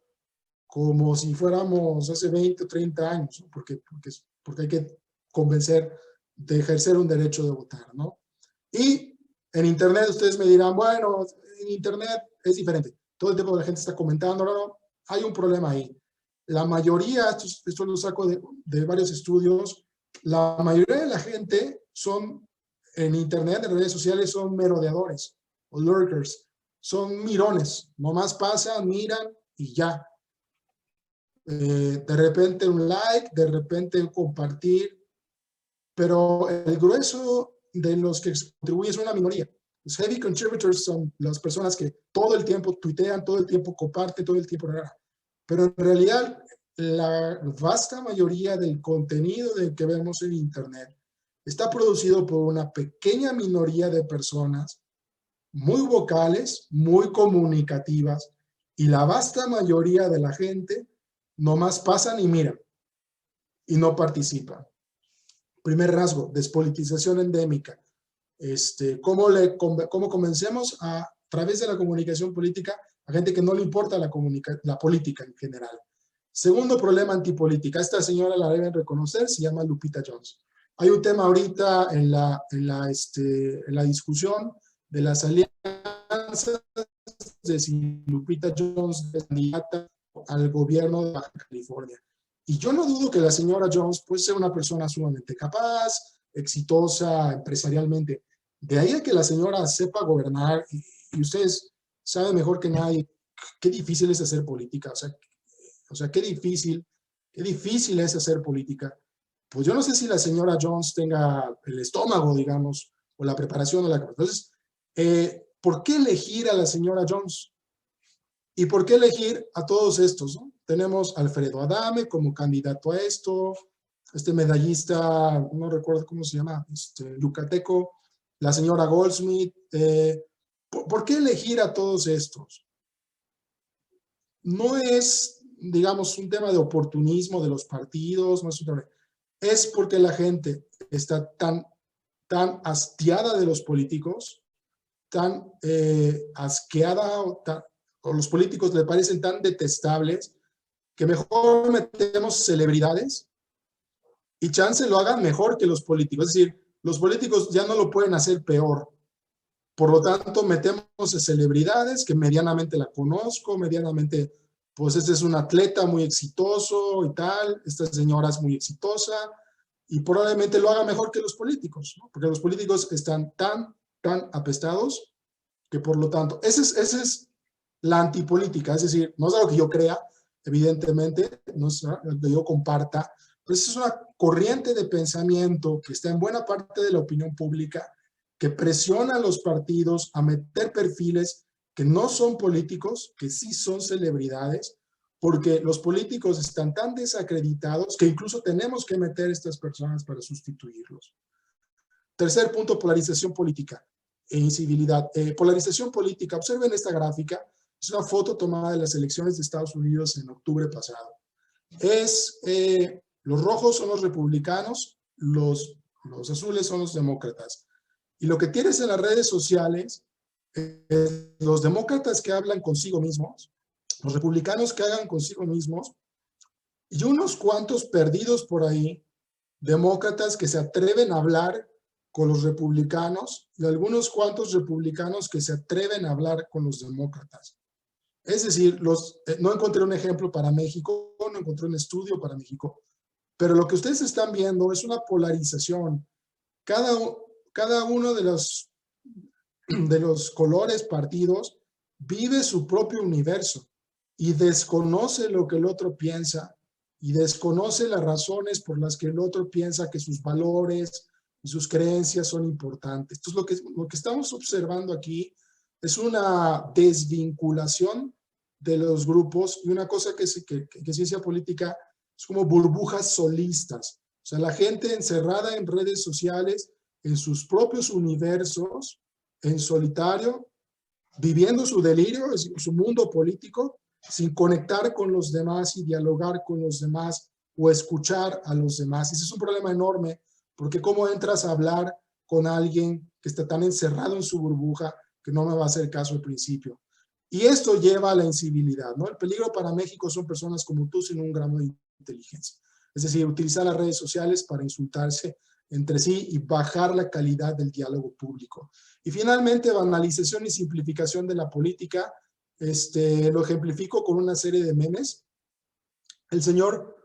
como si fuéramos hace 20 o 30 años, ¿no? porque hay que convencer de ejercer un derecho de votar, ¿no? Y en Internet ustedes me dirán, bueno, en Internet es diferente. Todo el tiempo la gente está comentando, no, hay un problema ahí. La mayoría, esto lo saco de varios estudios, la mayoría de la gente son en Internet, en redes sociales, son merodeadores o lurkers. Son mirones, nomás pasan, miran y ya. De repente un like, de repente un compartir, pero el grueso de los que contribuyen es una minoría. Los heavy contributors son las personas que todo el tiempo tuitean, todo el tiempo comparten, todo el tiempo. Pero en realidad, la vasta mayoría del contenido que vemos en Internet está producido por una pequeña minoría de personas muy vocales, muy comunicativas, Y la vasta mayoría de la gente nomás pasan y miran y no participan. Primer rasgo, despolitización endémica. ¿Cómo convencemos a través de la comunicación política a gente que no le importa la política en general? Segundo problema, antipolítica. Esta señora la deben reconocer, se llama Lupita Jones. Hay un tema ahorita en la discusión de las alianzas de si Lupita Jones es candidata al gobierno de Baja California. Y yo no dudo que la señora Jones puede ser una persona sumamente capaz, exitosa empresarialmente. De ahí a que la señora sepa gobernar, y ustedes saben mejor que nadie qué difícil es hacer política. O sea, qué difícil es hacer política. Pues yo no sé si la señora Jones tenga el estómago, digamos, o la preparación de la... Entonces, ¿por qué elegir a la señora Jones? ¿Y por qué elegir a todos estos, ¿no? Tenemos a Alfredo Adame como candidato a esto, este medallista, no recuerdo cómo se llama, yucateco, la señora Goldsmith. ¿Por qué elegir a todos estos? No es, digamos, un tema de oportunismo de los partidos, no es un tema, es porque la gente está tan hastiada de los políticos, tan asqueada, o los políticos le parecen tan detestables, que mejor metemos celebridades y chance lo hagan mejor que los políticos. Es decir, los políticos ya no lo pueden hacer peor. Por lo tanto, metemos a celebridades que medianamente la conozco, medianamente, pues este es un atleta muy exitoso y tal, esta señora es muy exitosa y probablemente lo haga mejor que los políticos, ¿no? Porque los políticos están tan apestados que por lo tanto, esa es la antipolítica, es decir, no es algo que yo crea, evidentemente, no es algo que yo comparta, pero esa es una corriente de pensamiento que está en buena parte de la opinión pública, que presiona a los partidos a meter perfiles que no son políticos, que sí son celebridades, porque los políticos están tan desacreditados que incluso tenemos que meter a estas personas para sustituirlos. Tercer punto, polarización política e incivilidad. Polarización política, observen esta gráfica, es una foto tomada de las elecciones de Estados Unidos en octubre pasado. Los rojos son los republicanos, los azules son los demócratas. Y lo que tienes en las redes sociales, los demócratas que hablan consigo mismos, los republicanos que hagan consigo mismos, y unos cuantos perdidos por ahí, demócratas que se atreven a hablar con los republicanos y algunos cuantos republicanos que se atreven a hablar con los demócratas. Es decir, no encontré un ejemplo para México, no encontré un estudio para México, pero lo que ustedes están viendo es una polarización. Cada uno de los colores partidos vive su propio universo y desconoce lo que el otro piensa y desconoce las razones por las que el otro piensa que sus valores y sus creencias son importantes. Entonces, lo que estamos observando aquí es una desvinculación de los grupos y una cosa que ciencia política es como burbujas solistas. O sea, la gente encerrada en redes sociales, en sus propios universos, en solitario, viviendo su delirio, su mundo político, sin conectar con los demás y dialogar con los demás o escuchar a los demás. Ese es un problema enorme, porque cómo entras a hablar con alguien que está tan encerrado en su burbuja que no me va a hacer caso al principio. Y esto lleva a la incivilidad, ¿no? El peligro para México son personas como tú sin un gramo de inteligencia. Es decir, utilizar las redes sociales para insultarse entre sí y bajar la calidad del diálogo público. Y finalmente, banalización y simplificación de la política. Lo ejemplifico con una serie de memes. El señor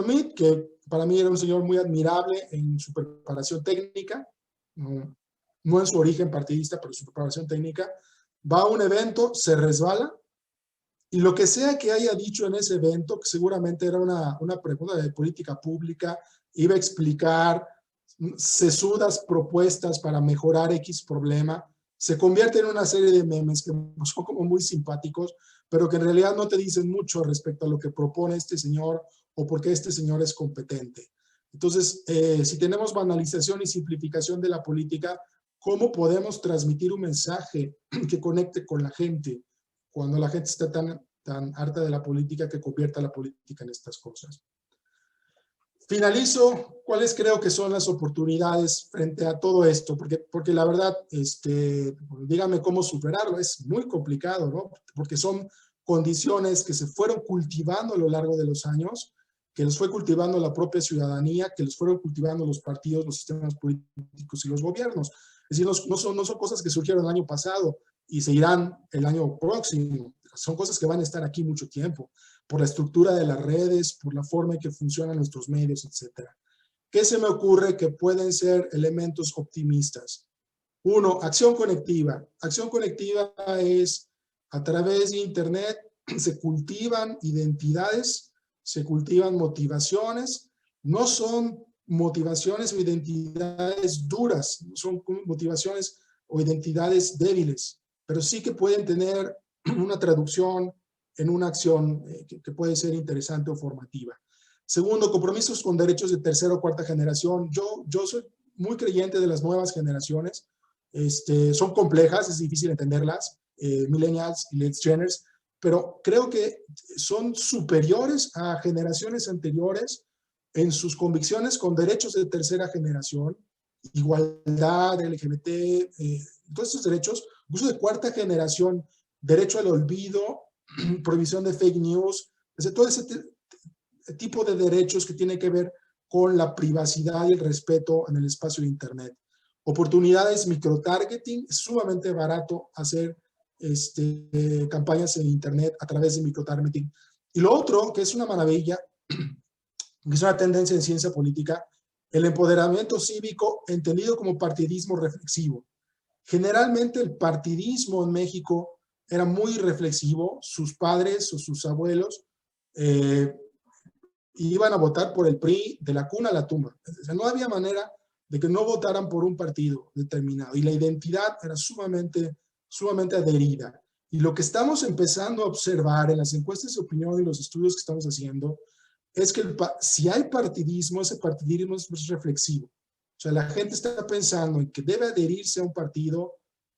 Meade, que para mí era un señor muy admirable en su preparación técnica, no en su origen partidista, pero su preparación técnica, va a un evento, se resbala, y lo que sea que haya dicho en ese evento, que seguramente era una pregunta de política pública, iba a explicar sesudas propuestas para mejorar X problema, se convierte en una serie de memes que son como muy simpáticos, pero que en realidad no te dicen mucho respecto a lo que propone este señor o por qué este señor es competente. Entonces, si tenemos banalización y simplificación de la política, ¿cómo podemos transmitir un mensaje que conecte con la gente? cuando la gente está tan harta de la política que convierta la política en estas cosas. Finalizo, ¿cuáles creo que son las oportunidades frente a todo esto? Porque la verdad, dígame cómo superarlo, es muy complicado, ¿no? Porque son condiciones que se fueron cultivando a lo largo de los años, que los fue cultivando la propia ciudadanía, que los fueron cultivando los partidos, los sistemas políticos y los gobiernos. Es decir, no son cosas que surgieron el año pasado y se irán el año próximo. Son cosas que van a estar aquí mucho tiempo, por la estructura de las redes, por la forma en que funcionan nuestros medios, etc. ¿Qué se me ocurre que pueden ser elementos optimistas? Uno, acción conectiva. Acción conectiva es a través de Internet se cultivan identidades, se cultivan motivaciones, no son motivaciones o identidades duras, son motivaciones o identidades débiles, pero sí que pueden tener una traducción en una acción que puede ser interesante o formativa. Segundo, compromisos con derechos de tercera o cuarta generación. Yo soy muy creyente de las nuevas generaciones. Son complejas, es difícil entenderlas, millennials y Let's Geners, pero creo que son superiores a generaciones anteriores en sus convicciones con derechos de tercera generación, igualdad, LGBT, todos estos derechos, incluso de cuarta generación, derecho al olvido, prohibición de fake news, todo ese tipo de derechos que tiene que ver con la privacidad y el respeto en el espacio de Internet. Oportunidades microtargeting, es sumamente barato hacer campañas en Internet a través de microtargeting. Y lo otro, que es una maravilla, que es una tendencia en ciencia política, el empoderamiento cívico entendido como partidismo reflexivo. Generalmente el partidismo en México era muy reflexivo, sus padres o sus abuelos iban a votar por el PRI de la cuna a la tumba. O sea, no había manera de que no votaran por un partido determinado y la identidad era sumamente adherida. Y lo que estamos empezando a observar en las encuestas de opinión y los estudios que estamos haciendo es que si hay partidismo, ese partidismo es reflexivo. O sea, la gente está pensando en que debe adherirse a un partido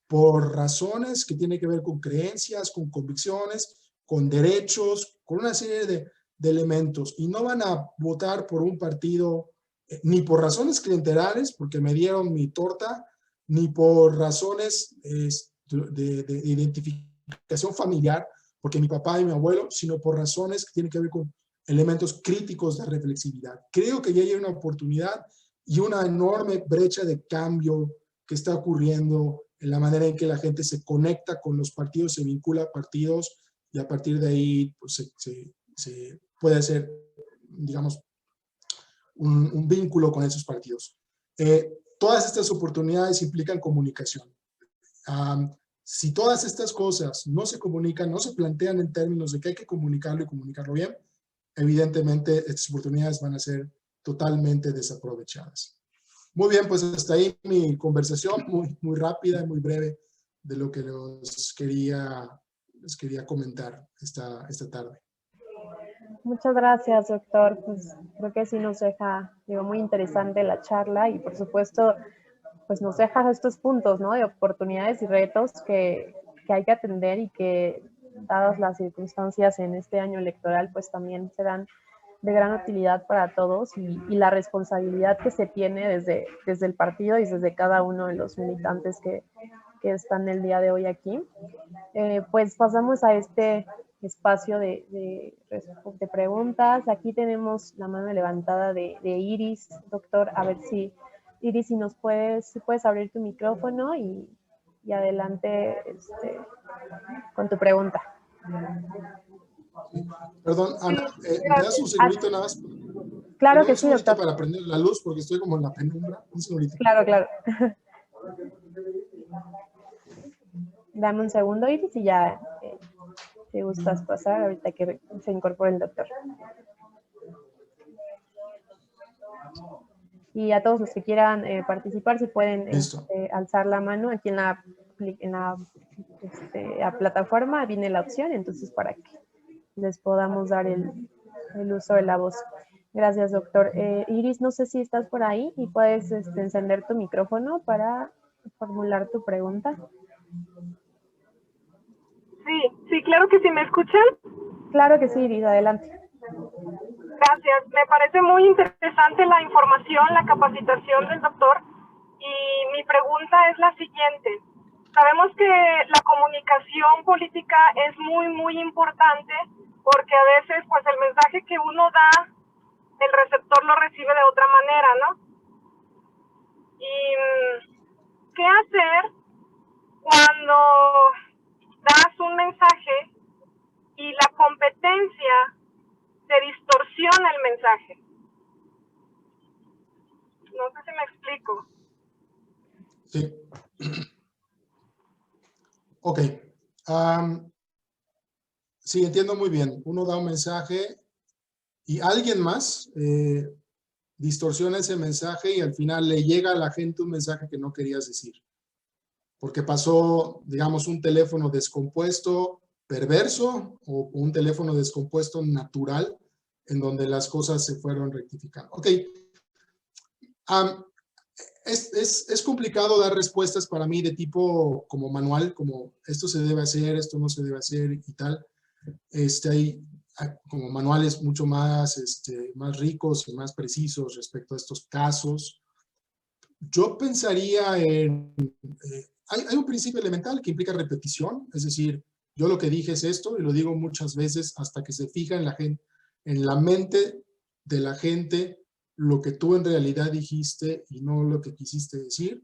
por razones que tienen que ver con creencias, con convicciones, con derechos, con una serie de elementos. Y no van a votar por un partido ni por razones clientelares, porque me dieron mi torta, ni por razones de identificación familiar, porque mi papá y mi abuelo, sino por razones que tienen que ver con elementos críticos de reflexividad. Creo que ya hay una oportunidad y una enorme brecha de cambio que está ocurriendo en la manera en que la gente se conecta con los partidos, se vincula a partidos y a partir de ahí pues, se puede hacer, digamos, un vínculo con esos partidos. Todas estas oportunidades implican comunicación. Si todas estas cosas no se comunican, no se plantean en términos de que hay que comunicarlo y comunicarlo bien, evidentemente estas oportunidades van a ser totalmente desaprovechadas. Muy bien, pues hasta ahí mi conversación, muy rápida y muy breve de lo que les quería comentar esta tarde. Muchas gracias, doctor. Pues creo que sí nos deja, muy interesante la charla y por supuesto, pues nos deja estos puntos, ¿no? De oportunidades y retos que hay que atender y que, dadas las circunstancias en este año electoral, pues también serán de gran utilidad para todos y la responsabilidad que se tiene desde el partido y desde cada uno de los militantes que están el día de hoy aquí. Pues pasamos a este espacio de preguntas. Aquí tenemos la mano levantada de Iris. Doctor, a ver si, Iris, si puedes abrir tu micrófono y adelante con tu pregunta. Perdón, Ana, ¿me das un segundito nada más? Claro que sí, doctor. Para prender la luz porque estoy como en la penumbra. Un segundito. Claro. Dame un segundo, Iris, y ya te gustas pasar ahorita que se incorpore el doctor. Y a todos los que quieran participar, si pueden alzar la mano aquí en la plataforma, viene la opción, entonces para que les podamos dar el uso de la voz. Gracias, doctor. Iris, no sé si estás por ahí y puedes encender tu micrófono para formular tu pregunta. Sí, claro que sí. ¿Me escuchan? Claro que sí, Iris, adelante. Gracias. Me parece muy interesante la información, la capacitación del doctor. Y mi pregunta es la siguiente. Sabemos que la comunicación política es muy, muy importante porque a veces, pues, el mensaje que uno da, el receptor lo recibe de otra manera, ¿no? Y ¿qué hacer cuando das un mensaje y la competencia te distorsiona el mensaje? No sé si me explico. Sí. Ok. Sí, entiendo muy bien. Uno da un mensaje y alguien más distorsiona ese mensaje y al final le llega a la gente un mensaje que no querías decir. Porque pasó, digamos, un teléfono descompuesto perverso o un teléfono descompuesto natural en donde las cosas se fueron rectificando. Ok. Es complicado dar respuestas para mí de tipo como manual, como esto se debe hacer, esto no se debe hacer y tal. Hay como manuales mucho más, más ricos y más precisos respecto a estos casos. Yo pensaría en... hay un principio elemental que implica repetición, es decir, yo lo que dije es esto y lo digo muchas veces hasta que se fija en la gente, en la mente de la gente lo que tú en realidad dijiste y no lo que quisiste decir.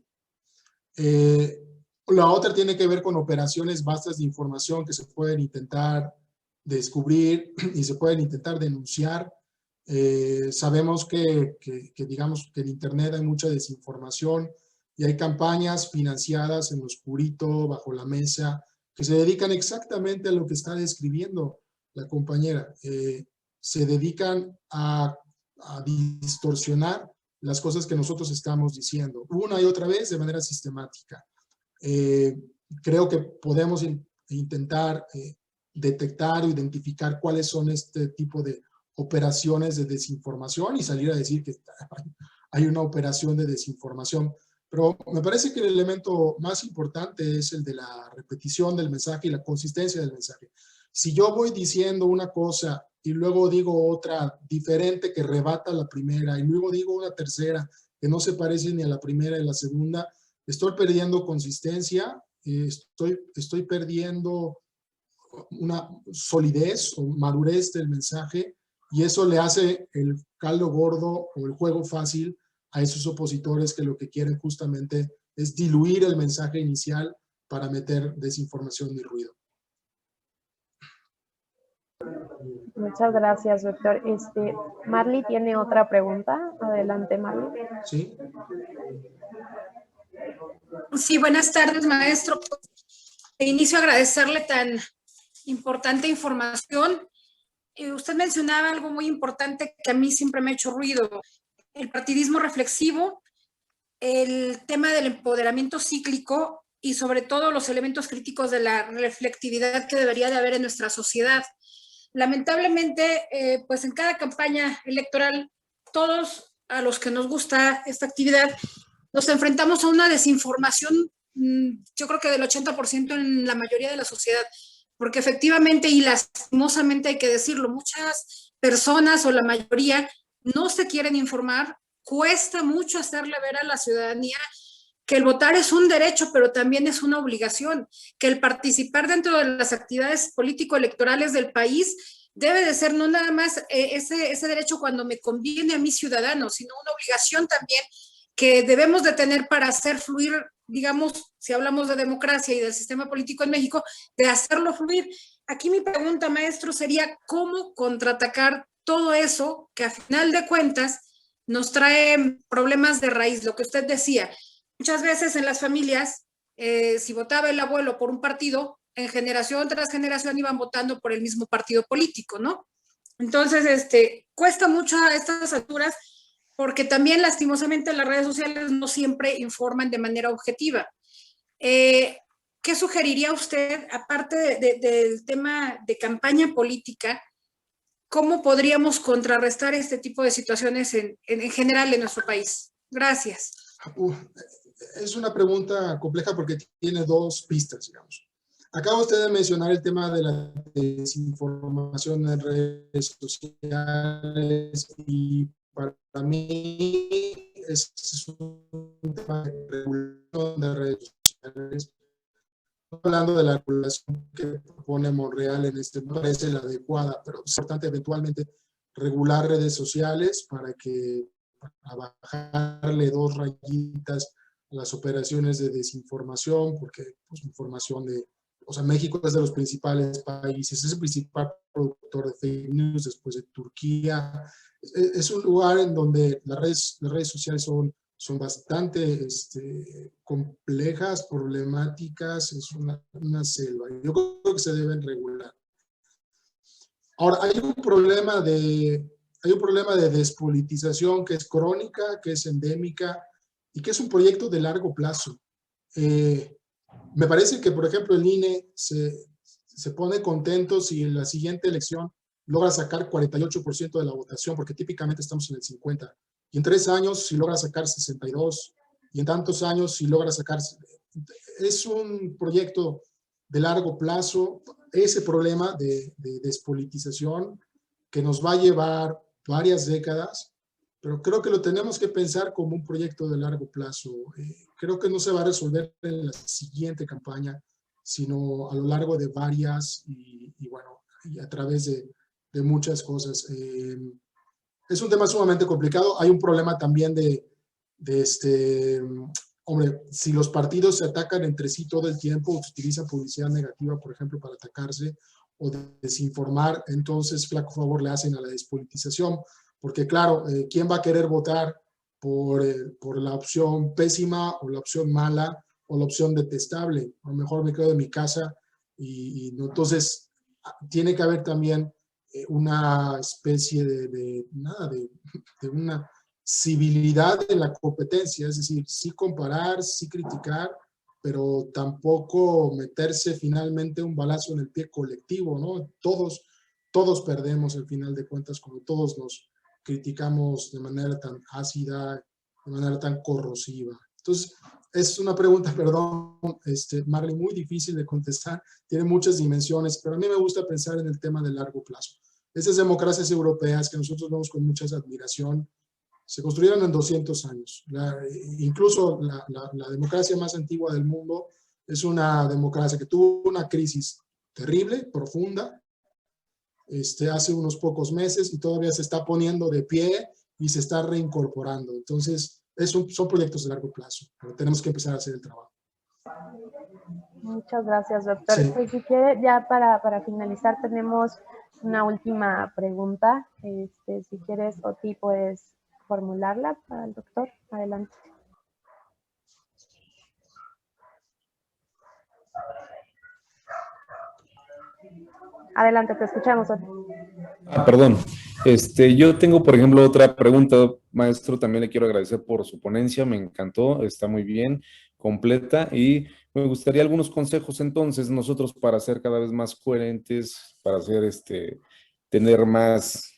La otra tiene que ver con operaciones vastas de información que se pueden intentar descubrir y se pueden intentar denunciar. Sabemos digamos, que en Internet hay mucha desinformación y hay campañas financiadas en lo oscurito, bajo la mesa, que se dedican exactamente a lo que está describiendo la compañera. Se dedican a distorsionar las cosas que nosotros estamos diciendo, una y otra vez de manera sistemática. Creo que podemos intentar detectar o identificar cuáles son este tipo de operaciones de desinformación y salir a decir que hay una operación de desinformación. Pero me parece que el elemento más importante es el de la repetición del mensaje y la consistencia del mensaje. Si yo voy diciendo una cosa y luego digo otra diferente que rebata la primera y luego digo una tercera que no se parece ni a la primera y la segunda, estoy perdiendo consistencia, estoy perdiendo una solidez o madurez del mensaje y eso le hace el caldo gordo o el juego fácil a esos opositores que lo que quieren justamente es diluir el mensaje inicial para meter desinformación y ruido. Muchas gracias, doctor. Marley tiene otra pregunta. Adelante, Marley. Sí. Sí, buenas tardes, maestro. De inicio, agradecerle tan importante información. Usted mencionaba algo muy importante que a mí siempre me ha hecho ruido, el partidismo reflexivo, el tema del empoderamiento cíclico y sobre todo los elementos críticos de la reflectividad que debería de haber en nuestra sociedad. Lamentablemente, pues en cada campaña electoral, todos a los que nos gusta esta actividad, nos enfrentamos a una desinformación, yo creo que del 80% en la mayoría de la sociedad, porque efectivamente y lastimosamente hay que decirlo, muchas personas o la mayoría no se quieren informar, cuesta mucho hacerle ver a la ciudadanía que el votar es un derecho, pero también es una obligación, que el participar dentro de las actividades político-electorales del país debe de ser no nada más ese derecho cuando me conviene a mis ciudadanos, sino una obligación también que debemos de tener para hacer fluir, digamos, si hablamos de democracia y del sistema político en México, de hacerlo fluir. Aquí mi pregunta, maestro, sería cómo contraatacar todo eso que a final de cuentas nos trae problemas de raíz, lo que usted decía. Muchas veces en las familias, si votaba el abuelo por un partido, en generación tras generación iban votando por el mismo partido político, ¿no? Entonces, cuesta mucho a estas alturas porque también lastimosamente las redes sociales no siempre informan de manera objetiva. ¿Qué sugeriría usted, aparte del tema de campaña política, cómo podríamos contrarrestar este tipo de situaciones en general en nuestro país? Gracias. Es una pregunta compleja porque tiene dos pistas, digamos. Acaba usted de mencionar el tema de la desinformación en redes sociales y para mí es un tema de regulación de redes sociales. Hablando de la regulación que propone Monreal en este, no parece la adecuada, pero es importante eventualmente regular redes sociales para bajarle 2 rayitas a las operaciones de desinformación, porque pues, información o sea, México es de los principales países, es el principal productor de fake news después de Turquía. Es un lugar en donde las redes sociales son bastante complejas, problemáticas, es una selva. Yo creo que se deben regular. Ahora, hay un problema de despolitización que es crónica, que es endémica y que es un proyecto de largo plazo. Me parece que, por ejemplo, el INE se pone contento si en la siguiente elección logra sacar 48% de la votación, porque típicamente estamos en el 50%. Y en 3 años, si logra sacar 62%, y en tantos años, si logra sacar... Es un proyecto de largo plazo, ese problema de despolitización que nos va a llevar varias décadas, pero creo que lo tenemos que pensar como un proyecto de largo plazo. Creo que no se va a resolver en la siguiente campaña, sino a lo largo de varias y bueno, y a través de muchas cosas. Es un tema sumamente complicado. Hay un problema también hombre, si los partidos se atacan entre sí todo el tiempo, se utiliza publicidad negativa, por ejemplo, para atacarse o desinformar, entonces flaco favor le hacen a la despolitización, porque claro, ¿quién va a querer votar por la opción pésima o la opción mala o la opción detestable? A lo mejor me quedo en mi casa y no. Entonces tiene que haber también una especie de una civilidad en la competencia, es decir, sí comparar, sí criticar, pero tampoco meterse finalmente un balazo en el pie colectivo, ¿no? Todos perdemos al final de cuentas cuando todos nos criticamos de manera tan ácida, de manera tan corrosiva. Entonces, es una pregunta, perdón, Marley, muy difícil de contestar, tiene muchas dimensiones, pero a mí me gusta pensar en el tema de largo plazo. Esas democracias europeas que nosotros vemos con mucha admiración, se construyeron en 200 años. Incluso la democracia más antigua del mundo es una democracia que tuvo una crisis terrible, profunda, hace unos pocos meses y todavía se está poniendo de pie y se está reincorporando. Entonces, son proyectos de largo plazo, pero tenemos que empezar a hacer el trabajo. Muchas gracias, doctor. Sí. Pues si quiere, ya para finalizar, tenemos una última pregunta. Si quieres, Oti, puedes formularla para el doctor. Adelante. Adelante, te escuchamos, Oti. Perdón. Yo tengo, por ejemplo, otra pregunta, maestro. También le quiero agradecer por su ponencia, me encantó, está muy bien, completa, y me gustaría algunos consejos entonces nosotros para ser cada vez más coherentes, para hacer tener más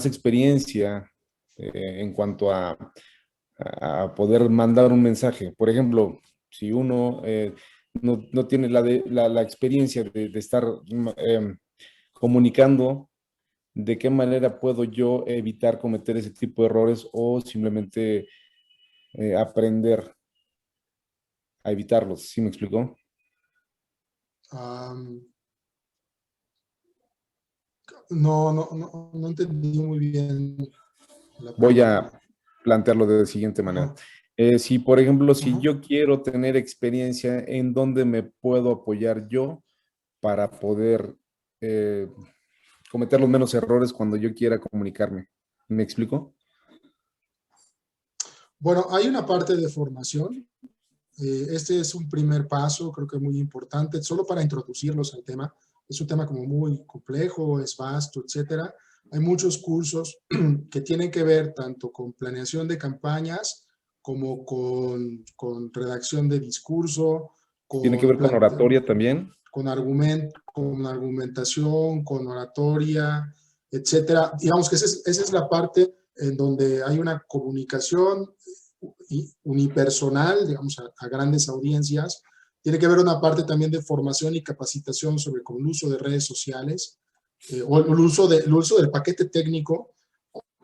experiencia en cuanto a poder mandar un mensaje. Por ejemplo, si uno no tiene la experiencia de estar comunicando, ¿de qué manera puedo yo evitar cometer ese tipo de errores o simplemente aprender a evitarlos? ¿Sí me explicó? No entendí muy bien. Voy a plantearlo de la siguiente manera. Si, por ejemplo, si yo quiero tener experiencia, ¿en dónde me puedo apoyar yo para poder cometer los menos errores cuando yo quiera comunicarme? ¿Me explico? Bueno, hay una parte de formación. Este es un primer paso, creo que muy importante, solo para introducirlos al tema. Es un tema como muy complejo, es vasto, etcétera. Hay muchos cursos que tienen que ver tanto con planeación de campañas como con redacción de discurso. ¿Tiene que ver con oratoria también? Con argumentación, con oratoria, etcétera. Digamos que esa es la parte en donde hay una comunicación unipersonal, digamos, a grandes audiencias. Tiene que haber una parte también de formación y capacitación sobre con el uso de redes sociales, o el uso del paquete técnico.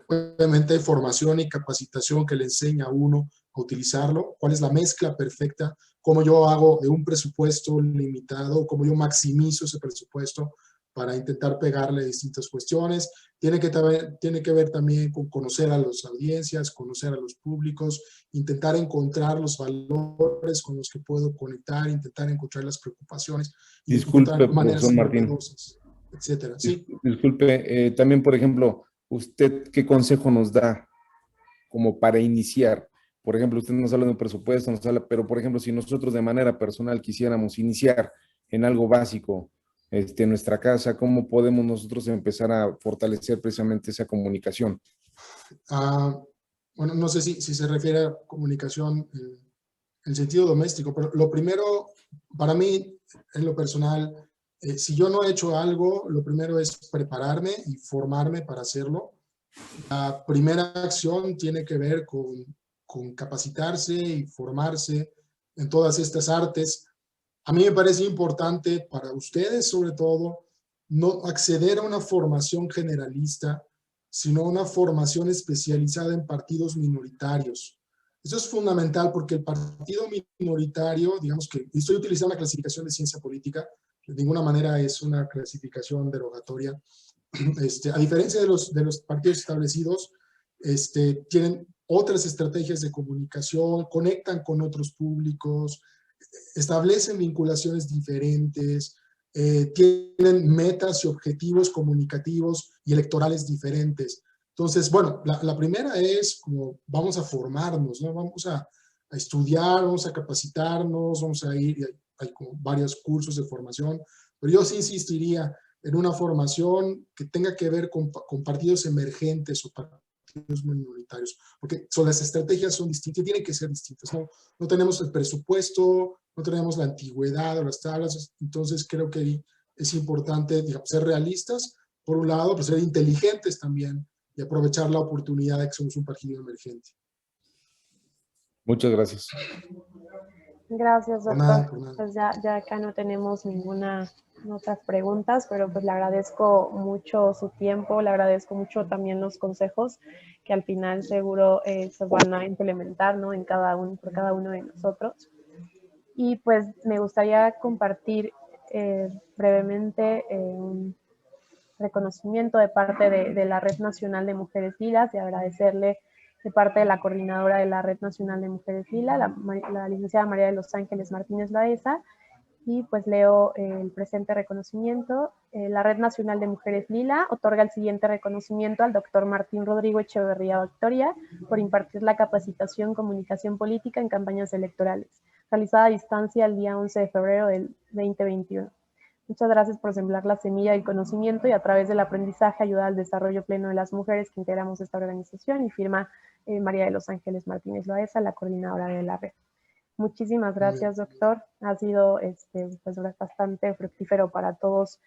Obviamente hay formación y capacitación que le enseña a uno a utilizarlo, cuál es la mezcla perfecta, cómo yo hago de un presupuesto limitado, cómo yo maximizo ese presupuesto para intentar pegarle distintas cuestiones. Tiene que ver también con conocer a las audiencias, conocer a los públicos, intentar encontrar los valores con los que puedo conectar, intentar encontrar las preocupaciones y Disculpe, encontrar maneras profesor Martín. novedosas, etcétera. Sí. Disculpe, también, por ejemplo, ¿usted qué consejo nos da como para iniciar? Por ejemplo, usted nos habla de un presupuesto, pero por ejemplo, si nosotros de manera personal quisiéramos iniciar en algo básico, en nuestra casa, ¿cómo podemos nosotros empezar a fortalecer precisamente esa comunicación? Bueno, no sé si se refiere a comunicación en sentido doméstico, pero lo primero, para mí, en lo personal, si yo no he hecho algo, lo primero es prepararme y formarme para hacerlo. La primera acción tiene que ver con capacitarse y formarse en todas estas artes. A mí me parece importante para ustedes, sobre todo, no acceder a una formación generalista, sino una formación especializada en partidos minoritarios. Eso es fundamental porque el partido minoritario, digamos que estoy utilizando la clasificación de ciencia política, de ninguna manera es una clasificación derogatoria. A diferencia de los partidos establecidos, tienen otras estrategias de comunicación, conectan con otros públicos, establecen vinculaciones diferentes, tienen metas y objetivos comunicativos y electorales diferentes. Entonces, bueno, la primera es como vamos a formarnos, ¿no? Vamos a estudiar, vamos a capacitarnos, vamos a ir, hay como varios cursos de formación, pero yo sí insistiría en una formación que tenga que ver con partidos emergentes o partidos minoritarios, porque las estrategias son distintas, tienen que ser distintas, ¿no? No tenemos el presupuesto, no tenemos la antigüedad o las tablas, entonces creo que es importante, digamos, ser realistas, por un lado, pero ser inteligentes también y aprovechar la oportunidad de que somos un partido emergente. Muchas gracias. Gracias, doctor. Por nada, por nada. Pues ya acá no tenemos ninguna otras preguntas, pero pues le agradezco mucho su tiempo, le agradezco mucho también los consejos que al final seguro se van a implementar, ¿no? Por cada uno de nosotros. Y pues me gustaría compartir brevemente un reconocimiento de parte de la Red Nacional de Mujeres Lilas y agradecerle de parte de la coordinadora de la Red Nacional de Mujeres Lila, la licenciada María de los Ángeles Martínez Loaesa, y pues leo el presente reconocimiento. La Red Nacional de Mujeres Lila otorga el siguiente reconocimiento al doctor Martín Rodrigo Echeverría Victoria por impartir la capacitación Comunicación Política en campañas electorales, realizada a distancia el día 11 de febrero del 2021. Muchas gracias por sembrar la semilla del conocimiento y a través del aprendizaje ayudar al desarrollo pleno de las mujeres que integramos esta organización, y firma María de los Ángeles Martínez Loaesa, la coordinadora de la red. Muchísimas gracias, doctor. Ha sido pues, bastante fructífero para todos,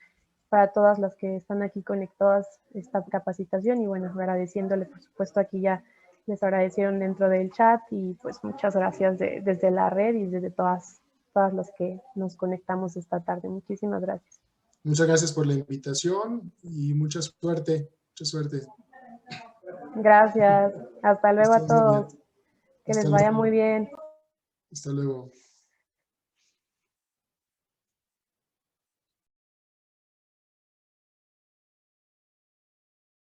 para todas las que están aquí conectadas esta capacitación, y bueno, agradeciéndole, por supuesto, aquí ya les agradecieron dentro del chat, y pues muchas gracias desde la red y desde todas las que nos conectamos esta tarde. Muchísimas gracias. Muchas gracias por la invitación y mucha suerte, mucha suerte. Gracias. Hasta luego a todos. Que les vaya muy bien. Hasta luego.